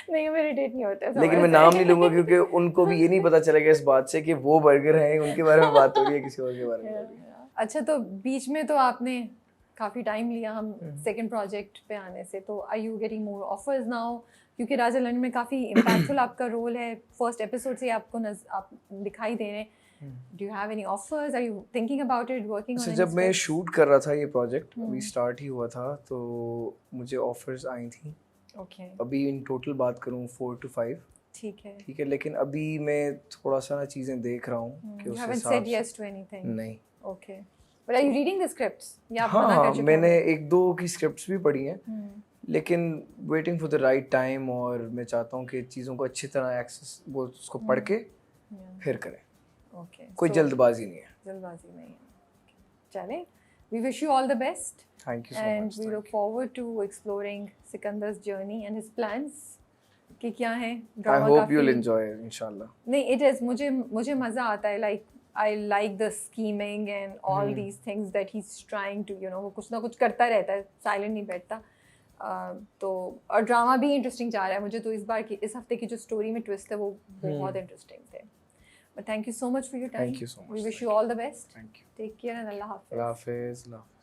नहीं, मैं इरिटेट नहीं होता, लेकिन मैं नाम नहीं लूंगा क्योंकि उनको भी ये नहीं पता चलेगा इस बात से कि वो बर्गर हैं, उनके बारे में बात हो रही है, किसी और के बारे में हो रही है। अच्छा, तो बीच में तो आपने काफ़ी टाइम लिया हम सेकंड प्रोजेक्ट पे आने से, तो are you getting more offers now? क्योंकि राजा लंडन में काफ़ी इम्पैक्टफुल आपका रोल है, फर्स्ट एपिसोड से आपको आप दिखाई दे रहे हैं। Do you have any offers? Are you thinking about it, working on it? जब मैं शूट कर रहा था ये प्रोजेक्ट, अभी स्टार्ट ही हुआ था, तो मुझे ऑफर्स आई थी। ओके, अभी इन टोटल बात करूँ 4 to 5, ठीक है, लेकिन अभी मैं थोड़ा सा ना चीज़ें देख रहा हूँ कि you उस haven't हिसाब said से yes to anything? नहीं। Okay, but are you reading the scripts? या आप मना हाँ, कर चुके मैंने हो? 1-2 की स्क्रिप्ट्स भी पढ़ी हैं, लेकिन waiting for the right time, और मैं चाहता हूँ कि चीज़ों को अच्छी तरह एक्सेस, वो उसको पढ़ के फिर करें। ओके, कोई जल्दबाजी नहीं है। जल्दबाजी नहीं है। चले, we wish you all the best. Thank you so and much. we look forward to exploring Sikandar's journey and his plans कि क्या है I ड्रामा hope काफी you'll enjoy it, inshallah. नहीं, it is, मुझे मज़ा आता है, like I like the scheming and all these things that he's trying to, you know, वो कुछ ना कुछ करता रहता है, साइलेंट नहीं बैठता। तो और ड्रामा भी इंटरेस्टिंग जा रहा है। मुझे तो इस हफ्ते की जो स्टोरी में ट्विस्ट है वो बहुत इंटरेस्टिंग थे। But thank you so much for your time. Thank you so much. We wish you all the best. Thank you. Take care and Allah Hafiz. Allah Hafiz. Allah Hafiz.